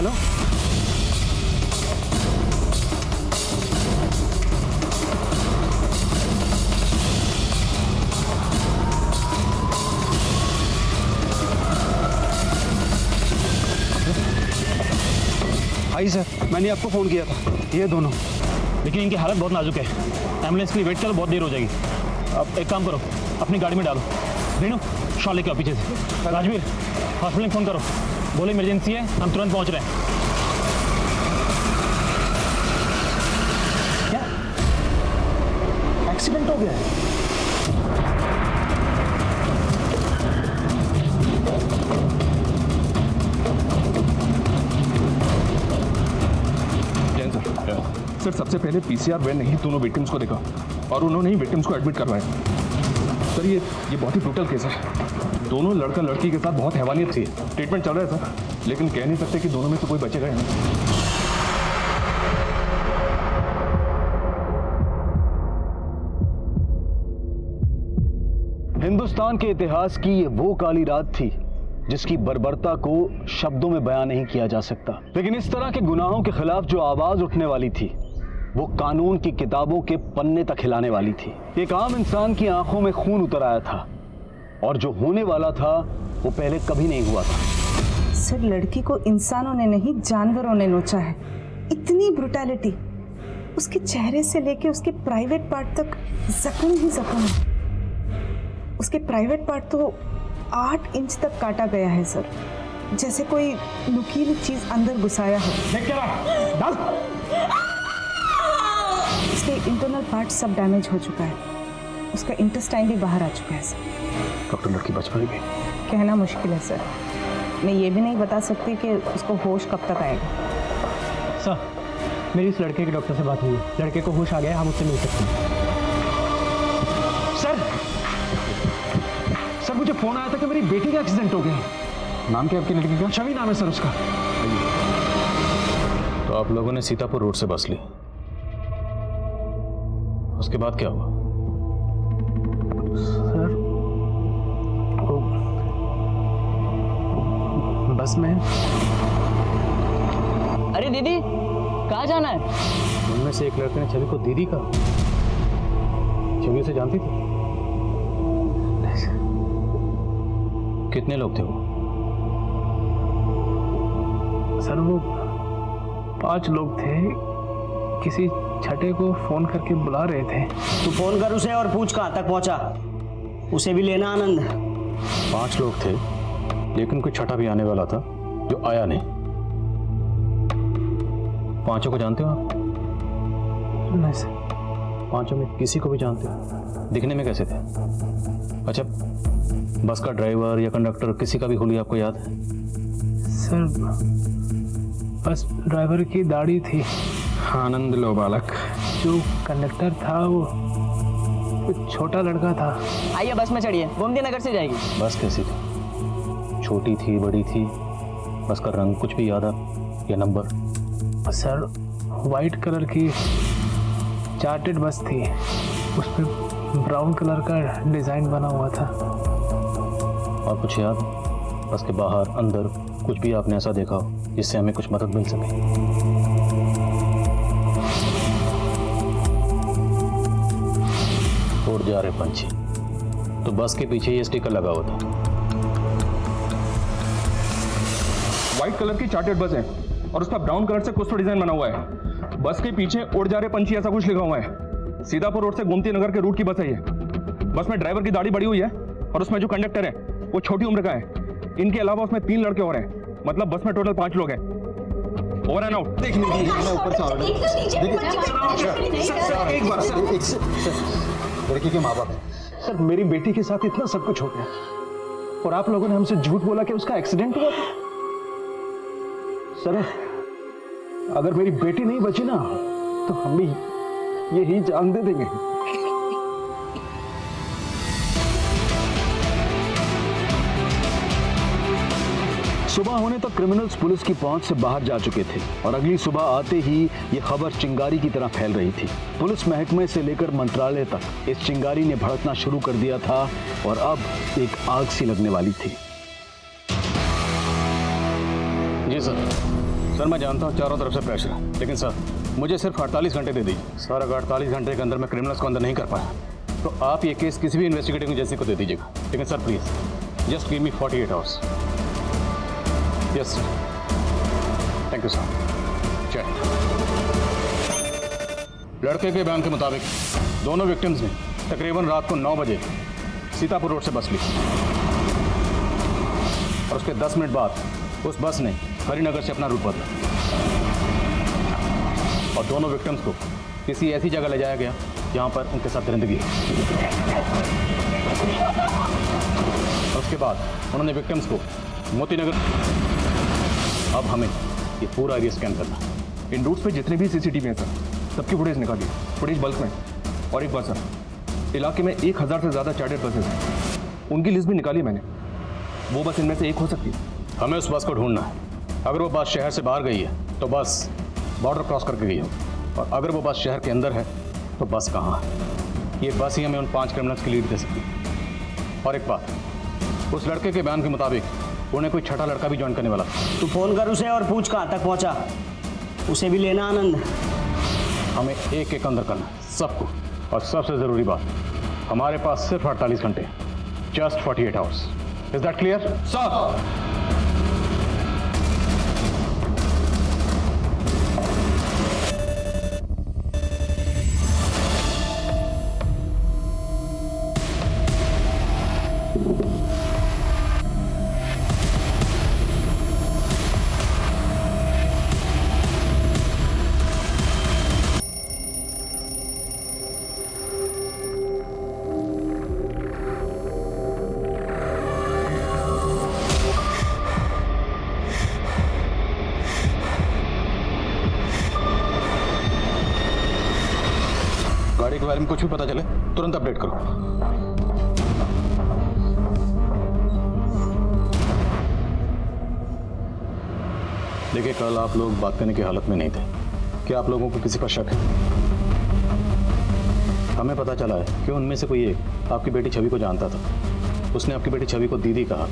Hello, आई sir, मैंने आपको phone किया था। ये दोनों, लेकिन इनकी हालत बहुत नाजुक है। एम्बुलेंस के लिए वेट करो, बहुत देर हो जाएगी। अब एक काम करो, अपनी गाड़ी में डालो। रेनू, शॉल लेके आओ पीछे से। राजवीर, हॉस्पिटल में फ़ोन करो, बोलो इमरजेंसी है, हम तुरंत पहुंच रहे हैं। क्या एक्सीडेंट हो गया है? सर, सबसे पहले पीसीआर वैन ने ही दोनों विक्टिम्स को देखा और उन्होंने ही विक्टिम्स को एडमिट करवाया। सर, ये बहुत ही ब्रूटल केस है। दोनों लड़का लड़की के साथ बहुत हैवानियत थी। ट्रीटमेंट चल रहा है सर, लेकिन कह नहीं सकते कि दोनों में से कोई बचेगा या नहीं। हिंदुस्तान के इतिहास की ये वो काली रात थी जिसकी बर्बरता को शब्दों में बयां नहीं किया जा सकता। लेकिन इस तरह के गुनाहों के खिलाफ जो आवाज उठने वाली थी वो कानून की किताबों के पन्ने तक हिलाने वाली थी। एक आम इंसान की आंखों में खून उतर आया था और जो होने वाला था वो पहले कभी नहीं हुआ था। सर, लड़की को इंसानों ने नहीं जानवरों ने नोचा है। इतनी ब्रुटैलिटी, उसके चेहरे से लेके उसके प्राइवेट पार्ट तक जख्म ही जख्म है। उसके प्राइवेट पार्ट तो 8 इंच तक काटा गया है सर, जैसे कोई नुकीली चीज अंदर घुसाया हो। उसके इंटरनल पार्ट सब डैमेज हो चुका है, उसका इंटेस्टाइन भी बाहर आ चुका है सर। डॉक्टर, लड़की बच पाएगी? कहना मुश्किल है सर। मैं ये भी नहीं बता सकती कि उसको होश कब तक आएगा। सर, मेरी इस लड़के के डॉक्टर से बात हुई है, लड़के को होश आ गया, हम उससे मिल सकते हैं। सर, मुझे फ़ोन आया था कि मेरी बेटी का एक्सीडेंट हो गया है। नाम क्या आपकी लड़की का? छवि नाम है सर उसका। तो आप लोगों ने सीतापुर रोड से बस ली, उसके बाद क्या हुआ? सर, बस में। अरे दीदी, कहाँ जाना है? उनमें से एक लड़के ने छवि को दीदी कहा। छवि उसे जानती थी? कितने लोग थे वो? सर, वो 5 लोग थे। किसी छठे को फोन करके बुला रहे थे। तू फोन कर उसे और पूछ कहाँ तक पहुंचा, उसे भी लेना आनंद। 5 लोग थे, लेकिन कोई छठा भी आने वाला था जो आया नहीं। 5 को जानते हो आप? नहीं सर। 5 में किसी को भी जानते हो? दिखने में कैसे थे? अच्छा, बस का ड्राइवर या कंडक्टर किसी का भी हुलिया आपको याद है? सर, बस ड्राइवर की दाढ़ी थी। आनंद लो बालक। जो कंडक्टर था वो छोटा लड़का था। आइए बस में चढ़िए, गोमती नगर से जाएगी। बस कैसी थी? छोटी थी, बड़ी थी? बस का रंग कुछ भी याद है या नंबर? सर, वाइट कलर की चार्टेड बस थी, उस पर ब्राउन कलर का डिजाइन बना हुआ था। और कुछ याद? बस के बाहर अंदर कुछ भी आपने ऐसा देखा हो जिससे हमें कुछ मदद मिल सके? उड़ जा रहे पंछी। तो बस के पीछे ये स्टिकर लगा हुआ था। व्हाइट कलर की चार्टेड बस है और उस पर ब्राउन कलर से कुछ तो डिजाइन बना हुआ है। बस के पीछे उड़ जा रहे पंछी ऐसा कुछ लिखा हुआ है। सीतापुर रोड से गोमती नगर के रूट की बस है ये। बस में ड्राइवर की दाढ़ी बड़ी हुई है और उसमें जो कंडक्टर है वो छोटी उम्र का है। इनके अलावा उसमें 3 लड़के और हैं, मतलब बस में टोटल 5 लोग हैं। Over and out. लड़की के माँ बाप हैं। सर, मेरी बेटी के साथ इतना सब कुछ हो गया और आप लोगों ने हमसे झूठ बोला कि उसका एक्सीडेंट हुआ था। सर, अगर मेरी बेटी नहीं बची ना तो हम भी यही जान दे देंगे। सुबह होने तक क्रिमिनल्स पुलिस की पहुंच से बाहर जा चुके थे और अगली सुबह आते ही ये खबर चिंगारी की तरह फैल रही थी। पुलिस महकमे से लेकर मंत्रालय तक इस चिंगारी ने भड़कना शुरू कर दिया था और अब एक आग सी लगने वाली थी। जी सर। सर मैं जानता हूँ चारों तरफ से प्रेशर है, लेकिन सर मुझे सिर्फ 48 घंटे दे दीजिए। सर अगर 48 घंटे के अंदर मैं क्रिमिनल्स को अंदर नहीं कर पाया तो आप ये केस किसी भी इन्वेस्टिगेटिंग एजेंसी को दे दीजिएगा। लेकिन sir please just give me 48 hours. Yes sir, thank you sir. चल, लड़के के बयान के मुताबिक दोनों विक्टिम्स ने तकरीबन रात को 9 बजे सीतापुर रोड से बस ली और उसके 10 मिनट बाद उस बस ने हरिनगर से अपना रूट बदला और दोनों विक्टिम्स को किसी ऐसी जगह ले जाया गया जहां पर उनके साथ दरिंदगी है। और उसके बाद उन्होंने विक्टिम्स को मोती नगर। अब हमें ये पूरा एरिया स्कैन करना। इन रूट्स पे जितने भी सीसीटीवी हैं सर, सबकी फुटेज निकाली, फुटेज बल्क में। और एक बात सर, इलाके में 1000 से ज़्यादा चार्टर्ड बसेस हैं, उनकी लिस्ट भी निकाली मैंने। वो बस इनमें से एक हो सकती है। हमें उस बस को ढूंढना है। अगर वो बस शहर से बाहर गई है तो बस बॉर्डर क्रॉस करके गई है, और अगर वो बस शहर के अंदर है तो बस कहाँ है। ये बस ही हमें उन 5 क्रिमिनल्स की लीड दे सकती है। और एक बात, उस लड़के के बयान के मुताबिक उन्हें कोई छठा लड़का भी ज्वाइन करने वाला था। तू फोन कर उसे और पूछ कहाँ तक पहुंचा। उसे भी लेना आनंद। हमें एक एक अंदर करना है सबको। और सबसे ज़रूरी बात, हमारे पास सिर्फ 48 घंटे, just 48 hours. Is that clear sir? गाड़ी के बारे में कुछ भी पता चले तुरंत अपडेट करो। देखिए, कल आप लोग बात करने की हालत में नहीं थे। क्या आप लोगों को किसी पर शक है? हमें पता चला है कि उनमें से कोई एक आपकी बेटी छवि को जानता था। उसने आपकी बेटी छवि को दीदी कहा।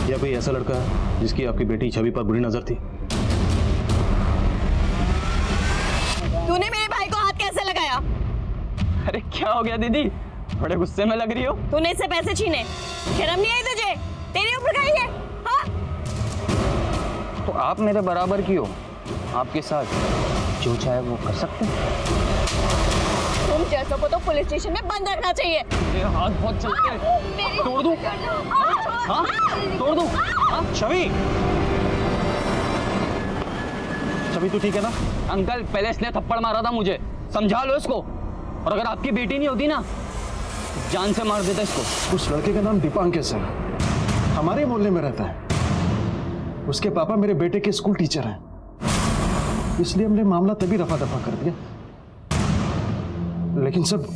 या कोई ऐसा लड़का है जिसकी आपकी बेटी छवि पर बुरी नजर थी? तूने मेरे भाई को हाथ कैसे लगाया? अरे क्या हो गया दीदी, बड़े गुस्से में लग रही हो। तूने इससे पैसे छीने, शर्म नहीं आई तुझे? तेरे ऊपर का ही है। हाँ? तो आप मेरे बराबर की हो, आपके साथ जो चाहे वो कर सकते हैं। तुम जैसों को तो पुलिस स्टेशन में बंद रखना चाहिए। मेरे हाथ बहुत चलते हैं। तोड़ दूं? हाँ? तोड़ दूं? हाँ? छवि, छवि तू ठीक है ना? अंकल, पहले इसने थप्पड़ मारा था मुझे, समझा लो इसको। और अगर आपकी बेटी नहीं होती ना, जान से मार देता इसको। उस लड़के का नाम दीपांकर है, हमारे मोहल्ले में रहता है। उसके पापा मेरे बेटे के स्कूल टीचर हैं, इसलिए हमने मामला तभी रफा दफा कर दिया। लेकिन सब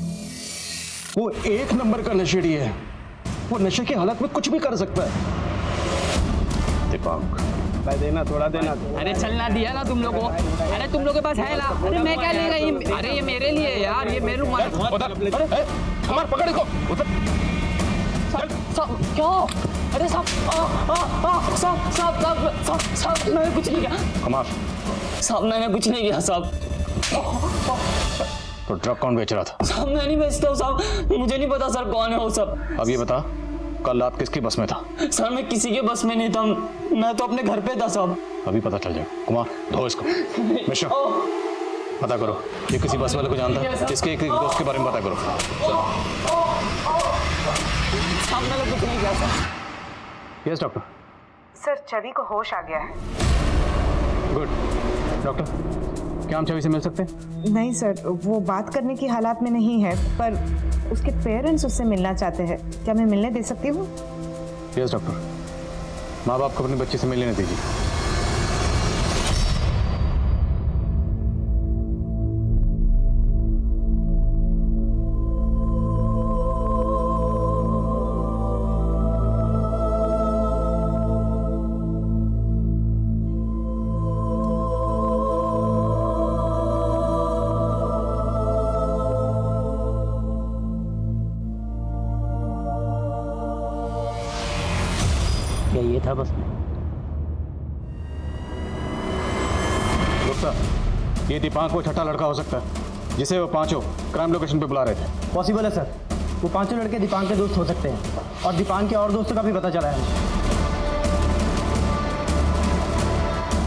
वो एक नंबर का नशेड़ी है। वो नशे की हालत में कुछ भी कर सकता है। दीपांक, देना, थोड़ा देना। अरे चलना दिया ना तुम लोगों। अरे तुम लोगों के पास है ना? अरे मैं क्या लेगा ये? अरे ये मेरे लिए यार, ये मेरे हमारे पकड़ को क्या? अरे साहब मैंने कुछ नहीं किया। कमाल, साहब मैंने कुछ नहीं किया साहब। तो ड्रग कौन बेच रहा था? साहब मैं नहीं बेचता हूँ साहब, मुझे नहीं पता सर कौन है वो सब। अब ये बता, कल रात किसकी बस में था? सर मैं किसी के बस में नहीं था, मैं तो अपने घर पे था साहब। अभी पता चल जाएगा। कुमार, धो इसको। मिश्रा, पता करो ये किसी बस वाले को जानता है। इसके एक दोस्त के बारे में पता करो। साहब मैंने कुछ नहीं किया सर। Yes doctor. सर, छवि को होश आ गया है। गुड। डॉक्टर, क्या हम छवि से मिल सकते हैं? नहीं सर, वो बात करने की हालात में नहीं है, पर उसके पेरेंट्स उससे मिलना चाहते हैं। क्या मैं मिलने दे सकती हूँ? Yes doctor. माँ बाप को अपनी बच्ची से मिलने दीजिए। क्या ये था बस? गुप्ता, ये दीपांक वो छठा लड़का हो सकता है जिसे वो पांचों क्राइम लोकेशन पे बुला रहे थे। पॉसिबल है सर, वो पांचों लड़के दीपांक के दोस्त हो सकते हैं और दीपांक के और दोस्तों का भी पता चला है।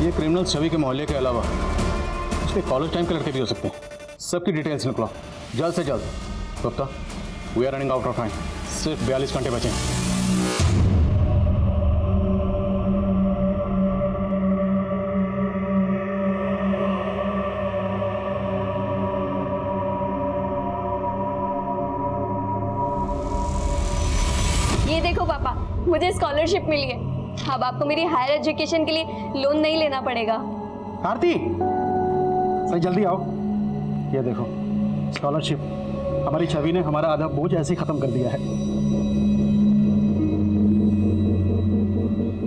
ये क्रिमिनल छवि के मोहल्ले के अलावा उसके कॉलेज टाइम के लड़के भी हो सकते हैं। सबकी डिटेल्स निकलो जल्द से जल्द। Gupta, we are running out of time, सिर्फ 42 घंटे बचे हैं। ये देखो पापा, मुझे स्कॉलरशिप मिली है। अब आपको मेरी हायर एजुकेशन के लिए लोन नहीं लेना पड़ेगा। आरती, सही जल्दी आओ। ये देखो स्कॉलरशिप, हमारी छवि ने हमारा आधा बोझ ऐसे ही खत्म कर दिया है।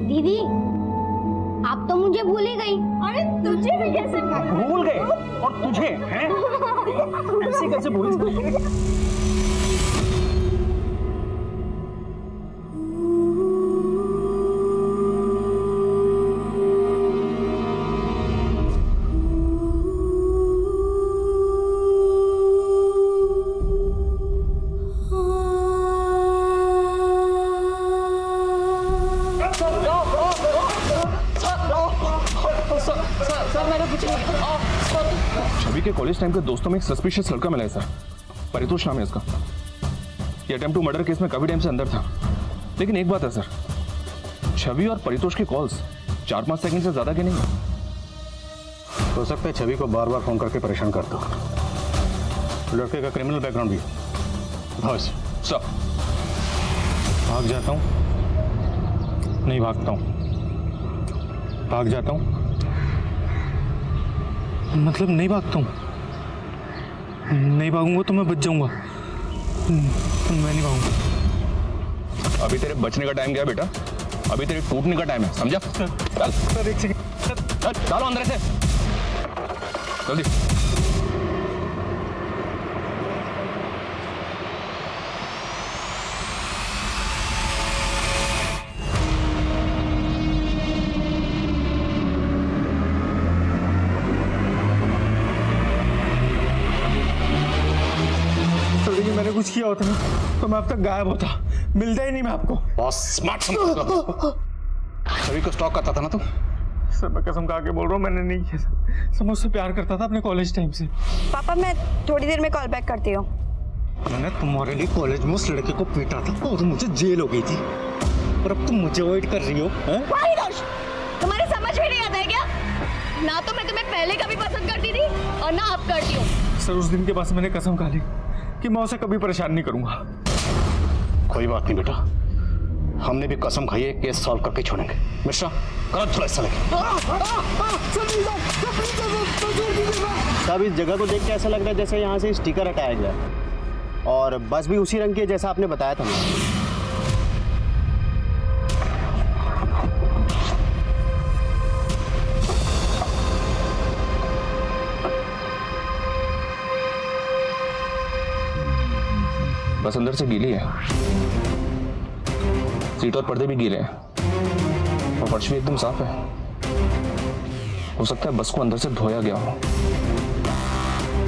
दीदी, आप तो मुझे भूल ही गई। अरे तुझे भी कैसे भूल गए? और तुझे हैं? ऐसे कैसे भूल गए? छवि के कॉलेज टाइम के दोस्तों में एक सस्पिशियस लड़का मिला है सर, परितोष नाम है इसका। ये अटेम्प्ट टू मर्डर केस में काफी टाइम से अंदर था। लेकिन एक बात है सर, छवि और परितोष की कॉल्स 4-5 सेकंड से ज्यादा की नहीं है। हो सकता है छवि को बार बार फोन करके परेशान करता हो। लड़के का क्रिमिनल बैकग्राउंड भी बस। सर भाग जाता हूँ, नहीं भागता हूँ, भाग जाता हूँ, मतलब नहीं भागता हूँ। नहीं भागूंगा तो मैं बच जाऊंगा। मैं नहीं भागूंगा। अभी तेरे बचने का टाइम गया बेटा, अभी तेरे टूटने का टाइम है, समझा? चल सर एक सेकंड, डालो अंदर से जल्दी। मैंने कुछ किया होता ना तो मैं अब तक गायब होता, मिलता ही नहीं मैं आपको। बॉस स्मार्ट छवि को स्टॉक करता था ना तुम? सर मैं कसम खा के बोल रहा हूँ, मैंने नहीं किया सर। मैं उससे प्यार करता था अपने कॉलेज टाइम से। पापा मैं थोड़ी देर में कॉल बैक करती हूँ। मैंने तुम्हारे लिए कॉलेज में उस लड़के को पीटा था और मुझे जेल हो गई थी, और अब तुम मुझे अवॉइड कर रही हो। तुम्हारे समझ में नहीं आता है क्या? ना तो मैं तुम्हें पहले कभी पसंद करती थी और ना अब करती हूँ। सर उस दिन के बाद मैंने कसम खा ली कि मैं उसे कभी परेशान नहीं करूंगा। कोई बात नहीं बेटा, हमने भी कसम खाई है, केस सॉल्व करके छोड़ेंगे। मिश्रा करो थोड़ा सा सब इस जगह को देख के ऐसा लग रहा है जैसे यहाँ से स्टिकर हटाया गया, और बस भी उसी रंग की है जैसा आपने बताया था मुझे। बस अंदर से गीली है, सीट और पर्दे भी गीले हैं और फर्श भी एकदम साफ है। हो सकता है बस को अंदर से धोया गया हो।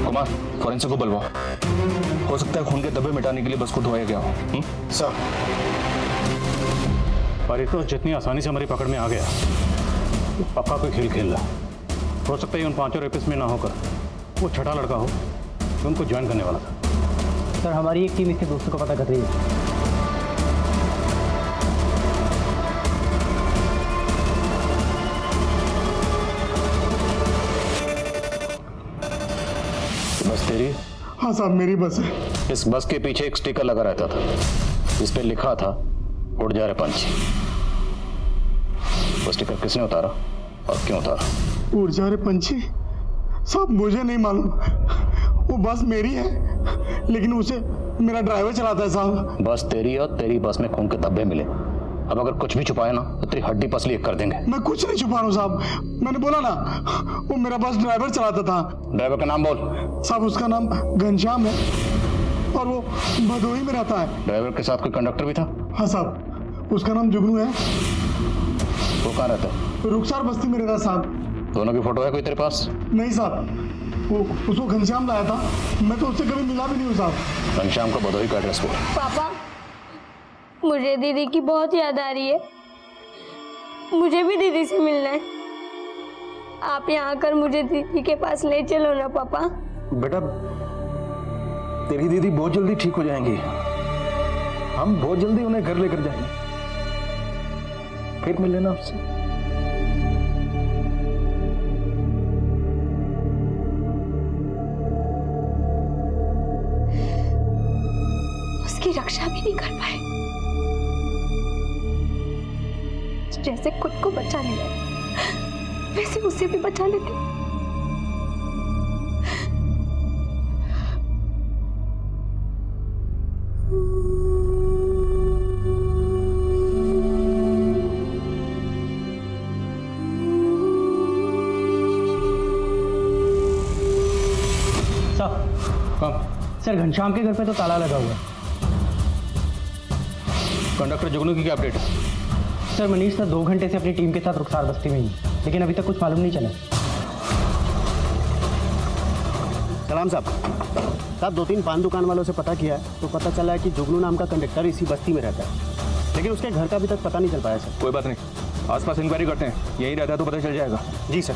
कुमार, फॉरेंसिक को बुलवाओ। हो सकता है खून के धब्बे मिटाने के लिए बस को धोया गया हो। सर, परितोष जितनी आसानी से हमारी पकड़ में आ गया, पक्का कोई खेल खेल रहा है। हो सकता है उन पांचों रेपिस्ट में ना होकर वो छठा लड़का हो जो उनको ज्वाइन करने वाला था। सर हमारी एक टीम इसके दोस्तों को पता कर रही है। बस तेरी? हाँ साहब मेरी बस है। इस बस के पीछे एक स्टिकर लगा रहता था, इस पे लिखा था उड़ जा रहे पंछी। वो स्टिकर किसने उतारा और क्यों उतारा? उड़ जा रहे पंछी? साहब मुझे नहीं मालूम, वो बस मेरी है लेकिन उसे मेरा ड्राइवर चलाता है साहब। बस तेरी और तेरी बस में खून के धब्बे मिले। अब अगर कुछ भी छुपाया ना तो तेरी हड्डी पसली एक कर देंगे। मैं कुछ नहीं छुपा रहा हूँ साहब, मैंने बोला ना वो मेरा बस ड्राइवर चलाता था। ड्राइवर का नाम बोल। साहब उसका नाम घनश्याम है और वो भदोही में रहता है। ड्राइवर के साथ कोई कंडक्टर भी था? हाँ साहब, उसका नाम जुगनू है वो कहाँ रहता है? रुखसार बस्ती में रहता साहब। दोनों की फोटो है कोई तेरे पास? नहीं साहब, वो उसको घनश्याम लाया था, मैं तो उससे कभी मिला भी नहीं हूँ साहब। घनश्याम को भदोही का एड्रेस बोल। पापा, मुझे दीदी की बहुत याद आ रही है, मुझे भी दीदी से मिलना है। आप यहाँ आकर मुझे दीदी के पास ले चलो ना पापा। बेटा, तेरी दीदी बहुत जल्दी ठीक हो जाएंगी, हम बहुत जल्दी उन्हें घर लेकर जाएंगे, फिर मिल लेना उससे। उसकी रक्षा भी नहीं कर पाए, जैसे खुद को बचा लिया वैसे उसे भी बचा लेते। सर, घनश्याम के घर पे तो ताला लगा हुआ है। कंडक्टर जुगनू की क्या अपडेट है? सर, मनीष सर 2 घंटे से अपनी टीम के साथ रुखसार बस्ती में ही, लेकिन अभी तक कुछ मालूम नहीं चला। सलाम साहब, 2-3 पान दुकान वालों से पता किया है तो पता चला है कि जुगनू नाम का कंडक्टर इसी बस्ती में रहता है, लेकिन उसके घर का अभी तक पता नहीं चल पाया सर। कोई बात नहीं, आसपास इंक्वायरी करते हैं, यहीं रहता है तो पता चल जाएगा। जी सर।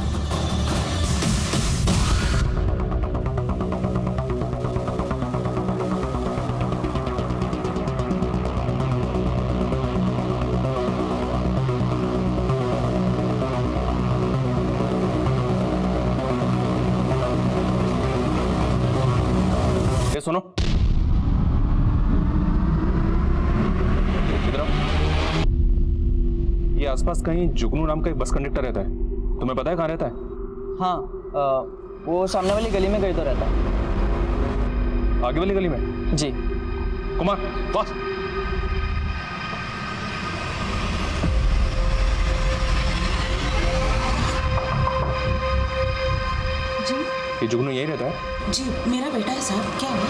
सुनो, इधर आओ। ये आसपास कहीं जुगनू नाम का एक बस कंडक्टर रहता है, तुम्हें पता है कहाँ रहता है? हाँ, वो सामने वाली गली में कहीं तो रहता है। आगे वाली गली में? जी। कुमार, बस। जी ये जुगनू यही रहता है? जी, मेरा बेटा है साहब, क्या हुआ?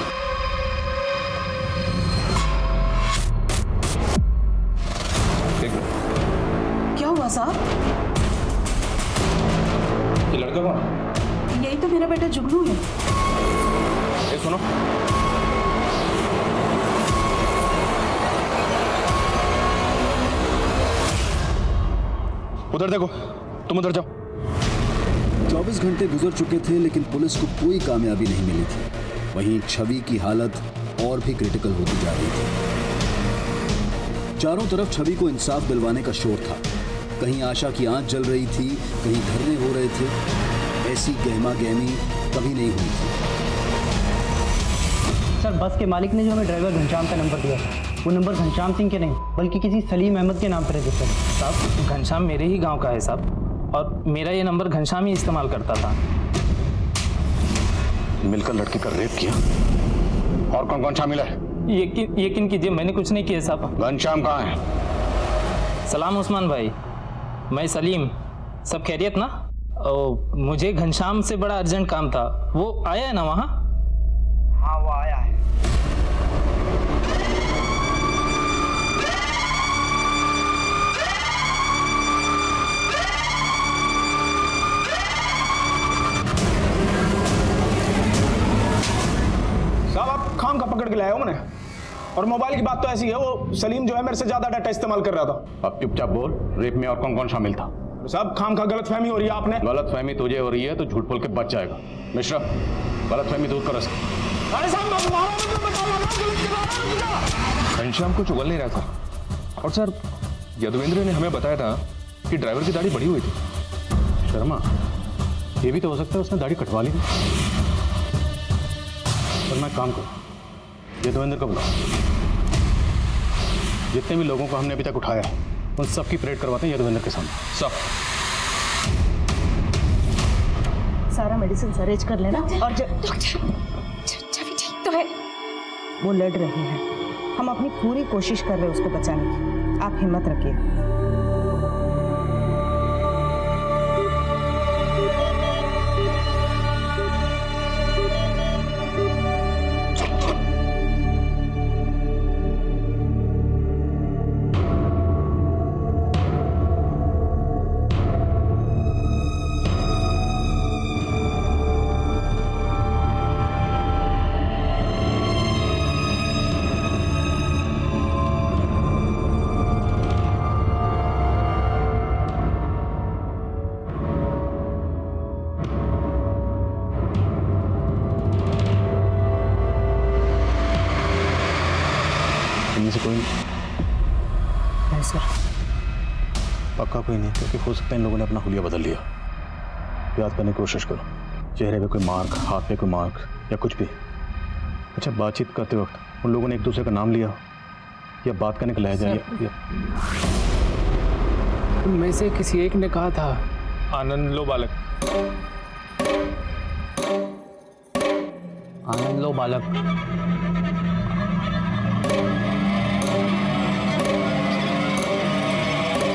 देख लो। क्या हुआ साहब? ये लड़का कौन? यही तो मेरा बेटा जुगनू है। ये सुनो, उधर देखो, तुम उधर जाओ। 24 घंटे गुजर चुके थे लेकिन पुलिस को कोई कामयाबी नहीं मिली थी। वहीं छवि की हालत और भी क्रिटिकल होती जा रही थी। चारों तरफ छवि को इंसाफ दिलवाने का शोर था। कहीं आशा की आंच जल रही थी, कहीं धरने हो रहे थे। ऐसी गहमा गहमी कभी नहीं हुई थी। सर, बस के मालिक ने जो हमें ड्राइवर घनश्याम का नंबर दिया था, वो नंबर घनश्याम सिंह के नहीं बल्कि किसी सलीम अहमद के नाम पर रजिस्टर है। साहब, घनश्याम मेरे ही गांव का है साहब, और मेरा ये नंबर घनश्याम ही इस्तेमाल करता था। मिलकर लड़की का रेप किया, और कौन कौन शामिल है? यकीन कीजिए, मैंने कुछ नहीं किया साहब। घनश्याम कहाँ है? सलाम उस्मान भाई, मैं सलीम, सब खैरियत ना? मुझे घनश्याम से बड़ा अर्जेंट काम था, वो आया है ना वहाँ? हाँ, वो आया है। साहब, आप खाम का पकड़ के लाए हो मैंने, और मोबाइल की बात तो ऐसी है, वो सलीम जो है मेरे से ज्यादा डाटा इस्तेमाल कर रहा था। अब चुपचाप बोल, रेप में और कौन कौन शामिल था? साहब, खाम का गलत फहमी हो रही है आपने। गलत फहमी तुझे हो रही है तो झूठ बोल के बच जाएगा। मिश्रा, गलत फहमी दूर करो इसकी। अरे साहब, मैं तुम्हारा मतलब बता रहा हूं, गलत करा रहा हूं। घनश्याम को चुगल नहीं रहा था, और सर यदुवेंद्र ने हमें बताया था कि ड्राइवर की दाढ़ी बड़ी हुई थी। शर्मा, ये भी तो हो सकता है उसने दाढ़ी कटवा ली थी। पर मैं काम करूं, यदुवेंद्र को बुलाओ। जितने भी लोगों को हमने अभी तक उठाया है उन सबकी परेड करवाते हैं यदुवेंद्र के सामने। सब सारा मेडिसिन अरेंज कर लेना। और छवि ठीक तो है? वो लड़ रही है, हम अपनी पूरी कोशिश कर रहे हैं उसको बचाने की, आप हिम्मत रखिए। नहीं सर। पक्का कोई नहीं, क्योंकि हो सकता है इन लोगों ने अपना हुलिया बदल लिया। याद करने की कोशिश करो, चेहरे पे कोई मार्क, हाथ पे कोई मार्क या कुछ भी। अच्छा, बातचीत करते वक्त उन लोगों ने एक दूसरे का नाम लिया या बात करने का लहजा या में से किसी एक ने कहा था आनंद लो बालक। आनंद लो बालक।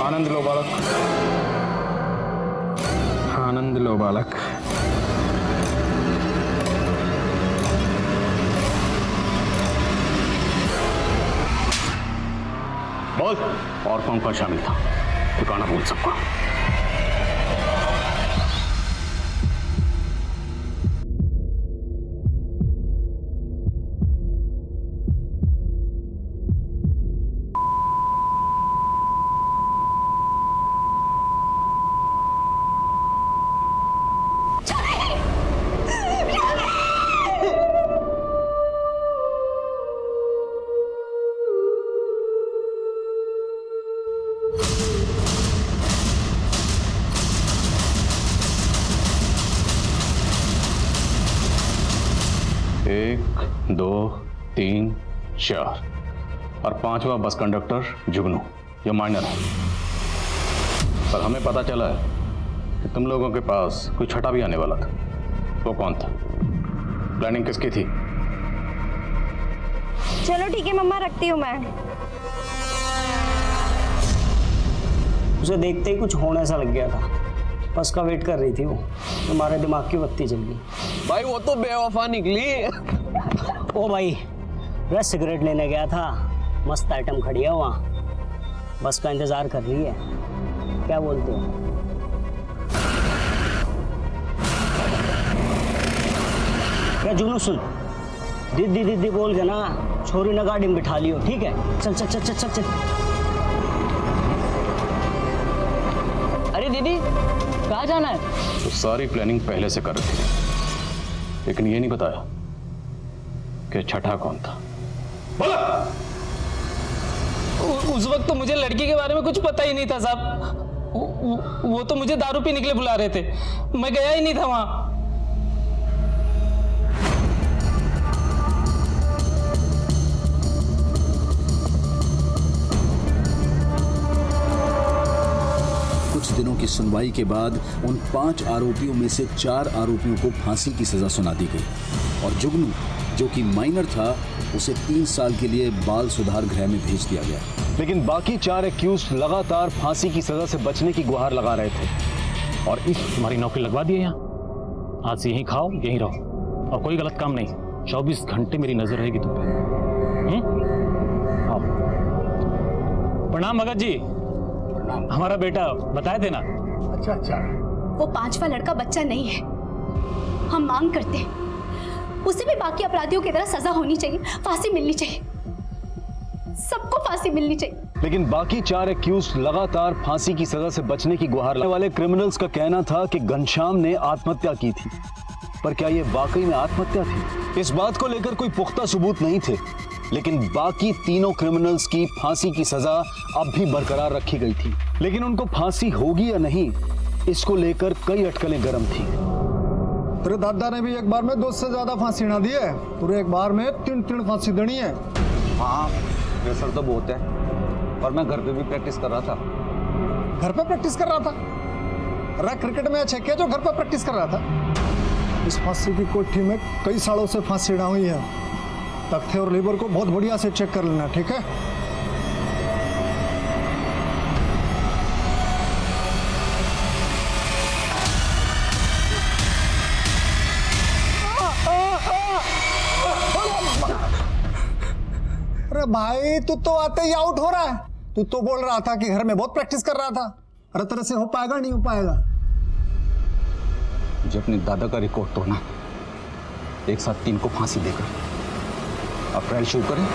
आनंद लो बालक। आनंद लो बालक। बोल, और कौन कौन शामिल था? ठिकाना बोल सबका। एक, दो, तीन, चार और पांचवा बस कंडक्टर जुगनू, ये माइनर है। पर हमें पता चला है कि तुम लोगों के पास कोई छठा भी आने वाला था। वो कौन था? प्लानिंग किसकी थी? चलो ठीक है मम्मा, रखती हूँ मैं। उसे देखते ही कुछ होने सा लग गया था, बस का वेट कर रही थी वो। हमारे दिमाग की बत्ती जल गई। भाई वो तो बेवफा निकली। ओ भाई, वह सिगरेट लेने गया था, मस्त आइटम खड़ी है वहाँ, बस का इंतजार कर रही है। क्या बोलते हो? क्या जुगनू, सुन, दीदी दीदी बोल के ना छोरी ने गाड़ी में बिठा लियो, ठीक है? चल चल चल चल चल चल। अरे दीदी, कहाँ जाना है? तो सारी प्लानिंग पहले से कर रही थी, लेकिन ये नहीं बताया कि छठा कौन था। उस वक्त तो मुझे लड़की के बारे में कुछ पता ही नहीं था साहब। वो तो मुझे दारू पीने के लिए बुला रहे थे, मैं गया ही नहीं था वहां। कुछ दिनों की सुनवाई के बाद उन 5 आरोपियों में से 4 आरोपियों को फांसी की सजा सुना दी गई और जुगनू, जो कि माइनर था, उसे 3 साल के लिए बाल सुधार गृह में भेज दिया गया। लेकिन बाकी 4 एक्यूज लगातार फांसी की सजा से बचने की गुहार लगा रहे थे। और तुम्हारी नौकरी लगवा दी है यहाँ। आज से यहीं खाओ, यहीं रहो और कोई गलत काम नहीं। 24 घंटे मेरी नजर रहेगी तुम पे। आओ। प्रणाम भगत जी। हमारा बेटा बताए थे ना। अच्छा अच्छा। वो 5वां लड़का बच्चा नहीं है। हम मांग करते हैं उसे भी बाकी अपराधियों की तरह सजा होनी चाहिए, फांसी मिलनी चाहिए, सबको फांसी मिलनी चाहिए। लेकिन बाकी 4 एक्यूज लगातार फांसी की सजा से बचने की गुहार लगाने वाले क्रिमिनल्स का कहना था कि घनश्याम ने आत्महत्या की थी। पर क्या यह वाकई में आत्महत्या थी? इस बात को लेकर कोई पुख्ता सबूत नहीं थे, लेकिन बाकी तीनों क्रिमिनल्स की फांसी की सजा अब भी बरकरार रखी गई थी। लेकिन उनको फांसी होगी या नहीं, इसको लेकर कई अटकलें गर्म थी। तेरे दादा ने भी एक बार में 2 से ज्यादा फांसी ना दी है, तुझे एक बार में 3 फांसी देनी है। हाँ, प्रेशर तो बहुत है, और मैं घर पे भी प्रैक्टिस कर रहा था। घर पे प्रैक्टिस कर रहा था? अरे क्रिकेट मैच है क्या जो घर पे प्रैक्टिस कर रहा था? इस फांसी की कोठी में कई सालों से फांसी ना हुई है। तख्ते और लीवर को बहुत बढ़िया से चेक कर लेना, ठीक है? अरे भाई, तू तो आते ही आउट हो रहा है। तू तो बोल रहा था कि घर में बहुत प्रैक्टिस कर रहा था। अरे तेरे से हो पाएगा? नहीं हो पाएगा। मुझे अपने दादा का रिकॉर्ड तोड़ना, एक साथ 3 को फांसी देकर अब ट्रायल शुरू करें।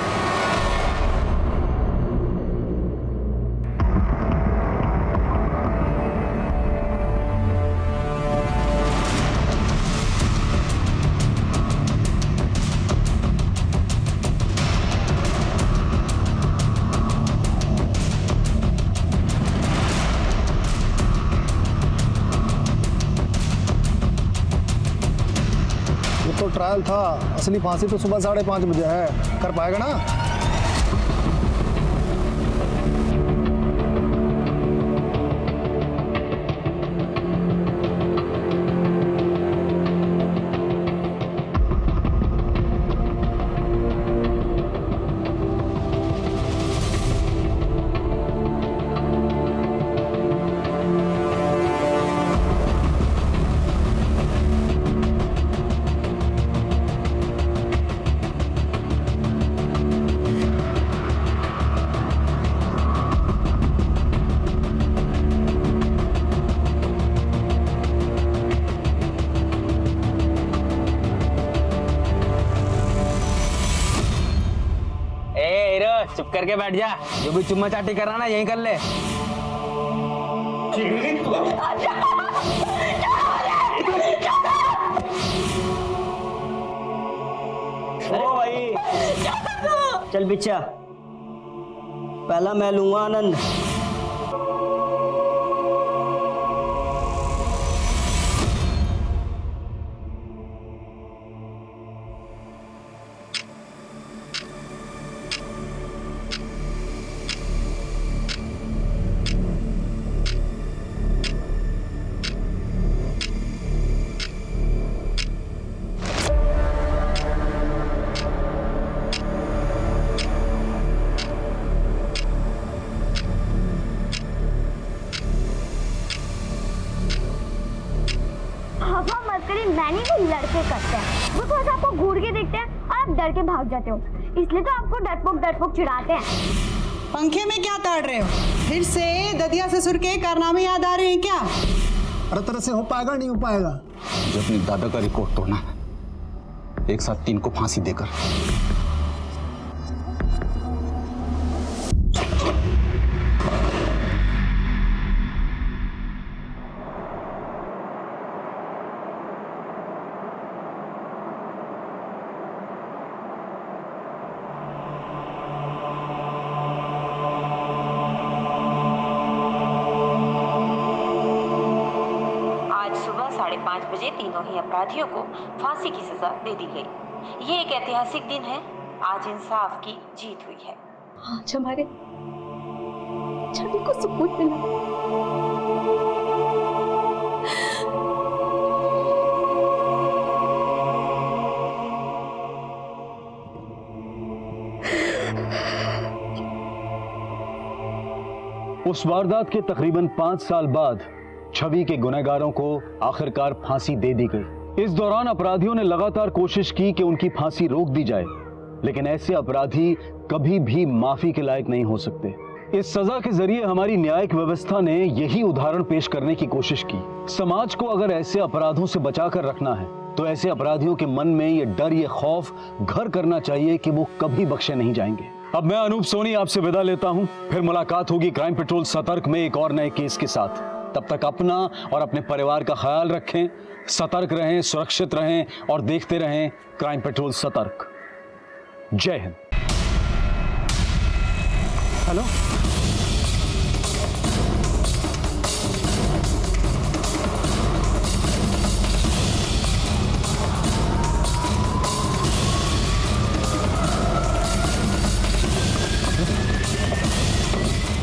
ट्रायल था, असली फांसी तो सुबह 5:30 बजे है। कर पाएगा ना? चुप करके बैठ जा, जो भी चुम्मा चाटी कर रहा ना यहीं कर ले। ओ भाई चल बिच्छा, पहला मैं लूंगा आनंद। मैंने भी लड़के करते हैं, वो थोड़ा सा आपको घूर के देखते हैं और आप डर के भाग जाते हो, इसलिए तो आपको डरपोक चिढ़ाते हैं। पंखे में क्या ताड़ रहे हो? फिर से ददिया ससुर के कारनामे याद आ रहे हैं क्या? अरे तरह से हो पाएगा नहीं हो पाएगा? जो अपनी दादा का रिकॉर्ड तोड़ना, एक साथ 3 को फांसी देकर। आज सुबह 5:30 बजे तीनों ही अपराधियों को फांसी की सजा दे दी गई। ये एक ऐतिहासिक दिन है, आज इंसाफ की जीत हुई है। आज हमारे छवि को सुकून मिला। उस वारदात के तकरीबन 5 साल बाद छवि के गुनहगारों को आखिरकार फांसी दे दी गई। इस दौरान अपराधियों ने लगातार कोशिश की कि उनकी फांसी रोक दी जाए, लेकिन ऐसे अपराधी कभी भी माफी के लायक नहीं हो सकते। इस सजा के जरिए हमारी न्यायिक व्यवस्था ने यही उदाहरण पेश करने की कोशिश की। समाज को अगर ऐसे अपराधों से बचाकर रखना है तो ऐसे अपराधियों के मन में ये डर, ये खौफ घर करना चाहिए कि वो कभी बख्शे नहीं जाएंगे। अब मैं अनूप सोनी आपसे विदा लेता हूं, फिर मुलाकात होगी क्राइम पेट्रोल सतर्क में एक और नए केस के साथ। तब तक अपना और अपने परिवार का ख्याल रखें, सतर्क रहें, सुरक्षित रहें और देखते रहें क्राइम पेट्रोल सतर्क। जय हिंद। हेलो,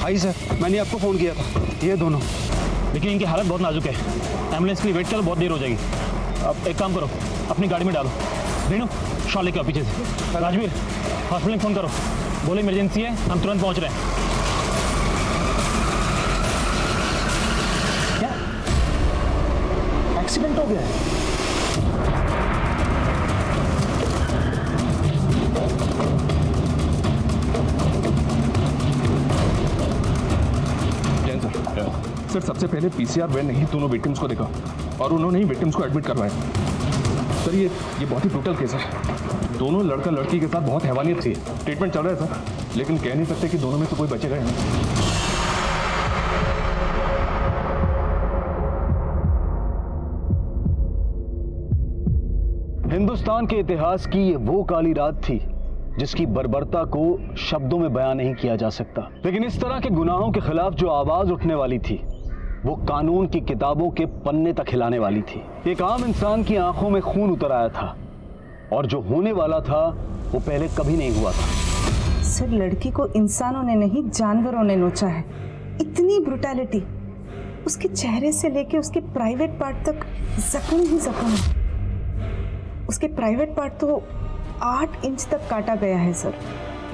आई सर, मैंने आपको फोन किया था। ये दोनों, लेकिन इनकी हालत बहुत नाजुक है, एम्बुलेंस के लिए वेट करो, बहुत देर हो जाएगी। अब एक काम करो, अपनी गाड़ी में डालो। रेनू, शॉल लेके आओ पीछे से। राजवीर, हॉस्पिटल में फ़ोन करो, बोले इमरजेंसी है, हम तुरंत पहुंच रहे हैं। क्या एक्सीडेंट हो गया है? सर, सबसे पहले पीसीआर वैन ने ही दोनों विक्टिम्स को देखा और उन्होंने ही विक्टिम्स को एडमिट करवाया। सर, ये बहुत ही ब्रूटल केस है। दोनों लड़का लड़की के साथ बहुत हैवानियत थी। ट्रीटमेंट चल रहा है सर, लेकिन कह नहीं सकते कि दोनों में से कोई बचेगा नहीं। हिंदुस्तान के इतिहास की ये वो काली रात थी जिसकी बर्बरता को शब्दों में बयान नहीं किया जा सकता। लेकिन इस तरह के गुनाहों के खिलाफ जो आवाज उठने वाली थी वो कानून की किताबों के पन्ने तक हिलाने वाली थी। एक आम इंसान की आंखों में खून उतर आया था और जो होने वाला था वो पहले कभी नहीं हुआ था। सर, लड़की को इंसानों ने नहीं जानवरों ने नोचा है। इतनी ब्रुटैलिटी, उसके चेहरे से लेके उसके प्राइवेट पार्ट तक जख्म ही जख्म है। उसके प्राइवेट पार्ट तो 8 इंच तक काटा गया है सर,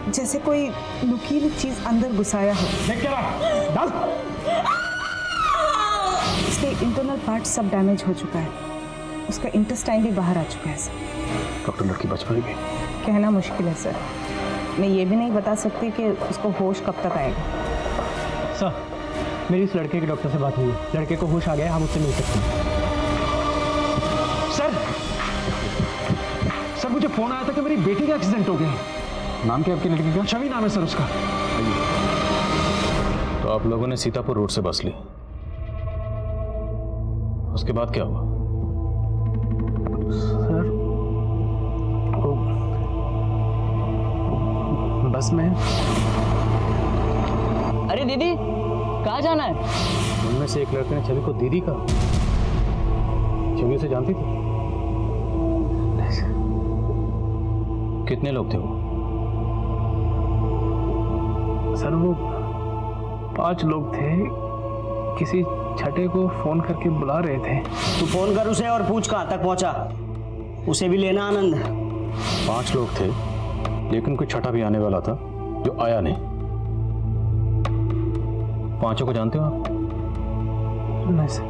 जैसे कोई नुकीली चीज अंदर घुसाया हो। उसके इंटरनल पार्ट सब डैमेज हो चुका है, उसका इंटेस्टाइन भी बाहर आ चुका है सर। डॉक्टर, लड़की बच पाएगी? कहना मुश्किल है सर, मैं ये भी नहीं बता सकती कि उसको होश कब तक आएगा। सर, मेरी इस लड़के के डॉक्टर से बात हुई है, लड़के को होश आ गया, हम उससे मिल सकते हैं। सर मुझे फोन आया था कि मेरी बेटी का एक्सीडेंट हो गया। नाम क्या आपकी लड़की का? छवि नाम है सर उसका। तो आप लोगों ने सीतापुर रोड से बस ली, उसके बाद क्या हुआ? सर बस में। अरे दीदी, कहाँ जाना है? उनमें से एक लड़के ने छवि को दीदी कहा। छवि उसे जानती थी? कितने लोग थे वो? सर वो 5 लोग थे, किसी छठे को फोन करके बुला रहे थे। तू फोन कर उसे और पूछ कहाँ तक पहुंचा, उसे भी लेना आनंद। 5 लोग थे, लेकिन कोई छठा भी आने वाला था जो आया नहीं। 5 को जानते हो आप? नहीं सर।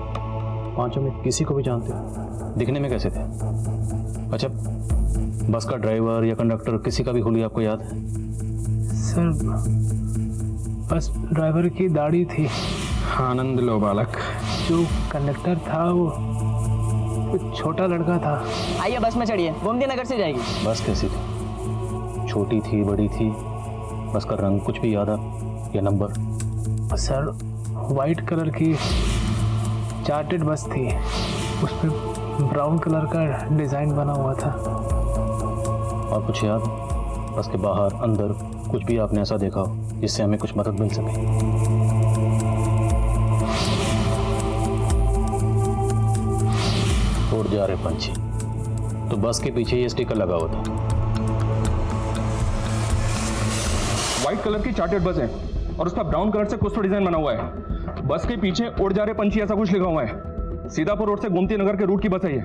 5 में किसी को भी जानते हो? दिखने में कैसे थे? अच्छा, बस का ड्राइवर या कंडक्टर किसी का भी हुलिया आपको याद है? सर बस ड्राइवर की दाढ़ी थी। आनंद लो बालक। जो कंडक्टर था वो छोटा लड़का था। आइए बस में चढ़िए, गोमती नगर से जाएगी। बस कैसी थी? छोटी थी, बड़ी थी? बस का रंग कुछ भी याद है या नंबर? सर वाइट कलर की चार्टेड बस थी, उस पर ब्राउन कलर का डिजाइन बना हुआ था। और कुछ याद? बस के बाहर अंदर कुछ भी आपने ऐसा देखा हो जिससे हमें कुछ मदद मिल सके? उड़ जा रहे पंछी। तो बस के पीछे ये स्टिकर लगा हुआ था। व्हाइट कलर की चार्टेड बस है और उस पर ब्राउन कलर से कुछ तो डिजाइन बना हुआ है। बस के पीछे उड़ जा रहे पंछी ऐसा कुछ लिखा हुआ है। सीतापुर रोड से गोमती नगर के रूट की बस है ये।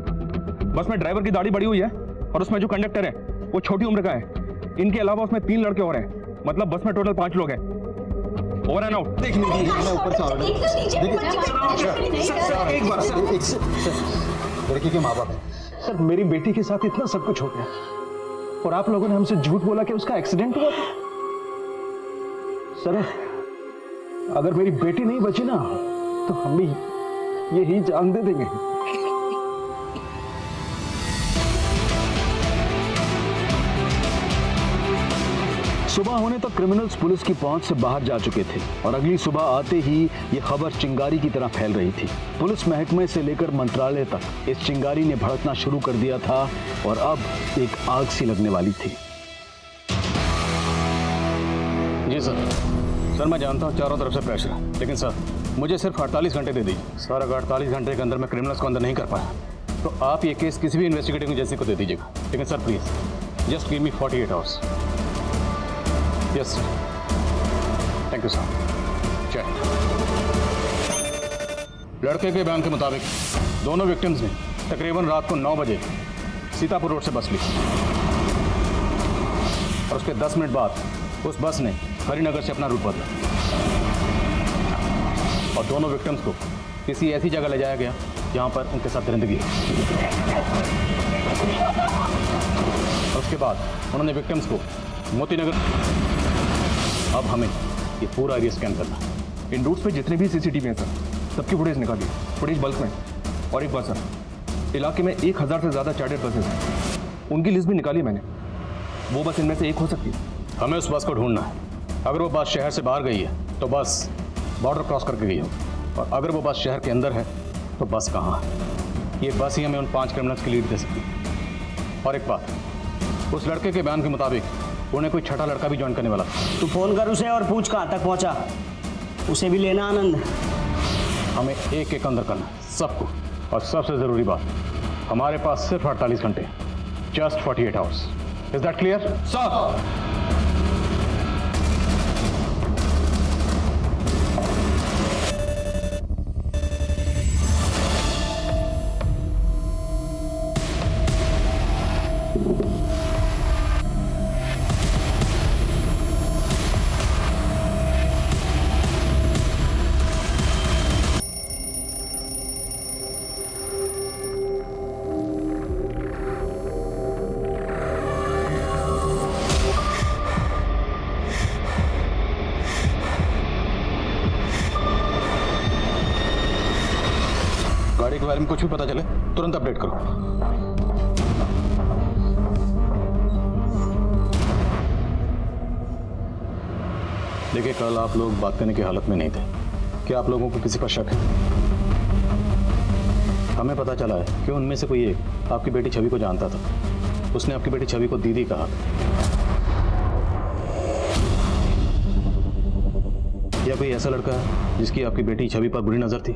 बस में ड्राइवर की दाढ़ी बड़ी हुई है और उसमें जो कंडक्टर है वो छोटी उम्र का है। इनके अलावा उसमें 3 लड़के और हैं, मतलब बस में टोटल 5 लोग हैं। Over and out. देखिए मैं ऊपर से एक बार सर, लड़की के माँ बाप हैं। सर मेरी बेटी के साथ इतना सब कुछ हो गया और आप लोगों ने हमसे झूठ बोला कि उसका एक्सीडेंट हुआ था। सर अगर मेरी बेटी नहीं बची ना तो हम भी यही जान दे देंगे। सुबह होने तक क्रिमिनल्स पुलिस की पहुंच से बाहर जा चुके थे और अगली सुबह आते ही ये खबर चिंगारी की तरह फैल रही थी। पुलिस महकमे से लेकर मंत्रालय तक इस चिंगारी ने भड़कना शुरू कर दिया था और अब एक आग सी लगने वाली थी। जी सर। सर मैं जानता हूँ चारों तरफ से प्रेशर है, लेकिन सर मुझे सिर्फ 48 घंटे दे दीजिए। सर अगर 48 घंटे के अंदर मैं क्रिमिनल्स को अंदर नहीं कर पाया तो आप ये केस किसी भी इन्वेस्टिगेटिंग एजेंसी को दे दीजिएगा। लेकिन sir please just give me 48 hours. Yes sir. Thank you sir. Check. लड़के के बयान के मुताबिक दोनों विक्टिम्स ने तकरीबन रात को 9 बजे सीतापुर रोड से बस ली और उसके 10 मिनट बाद उस बस ने हरिनगर से अपना रूट बदला और दोनों विक्टिम्स को किसी ऐसी जगह ले जाया गया जहां पर उनके साथ दरिंदगी है। उसके बाद उन्होंने विक्टिम्स को मोती नगर। अब हमें ये पूरा एरिया स्कैन करना। इन रूट्स पे जितने भी सीसीटीवी हैं सर, सबकी फुटेज निकालिए। फुटेज बल्क में। और एक बात सर, इलाके में 1000 से ज़्यादा चार्टर्ड बसेस हैं, उनकी लिस्ट भी निकाली मैंने। वो बस इनमें से एक हो सकती है। हमें उस बस को ढूंढना है। अगर वो बस शहर से बाहर गई है तो बस बॉर्डर क्रॉस करके गई है, और अगर वो बस शहर के अंदर है तो बस कहाँ है। ये बस ही हमें उन 5 क्रिमिनल्स की लीड दे सकती है। और एक बात, उस लड़के के बयान के मुताबिक उन्हें कोई छठा लड़का भी ज्वाइन करने वाला। तू फोन कर उसे और पूछ कहाँ तक पहुंचा, उसे भी लेना आनंद। हमें एक एक अंदर करना सबको। और सबसे ज़रूरी बात, हमारे पास सिर्फ 48 घंटे। just 48 hours. Is that clear? Sir गाड़ी के बारे में कुछ भी पता चले तुरंत अपडेट करो। देखिए, कल आप लोग बात करने की हालत में नहीं थे। क्या आप लोगों को किसी पर शक है? हमें पता चला है कि उनमें से कोई एक आपकी बेटी छवि को जानता था। उसने आपकी बेटी छवि को दीदी कहा। या कोई ऐसा लड़का है जिसकी आपकी बेटी छवि पर बुरी नजर थी?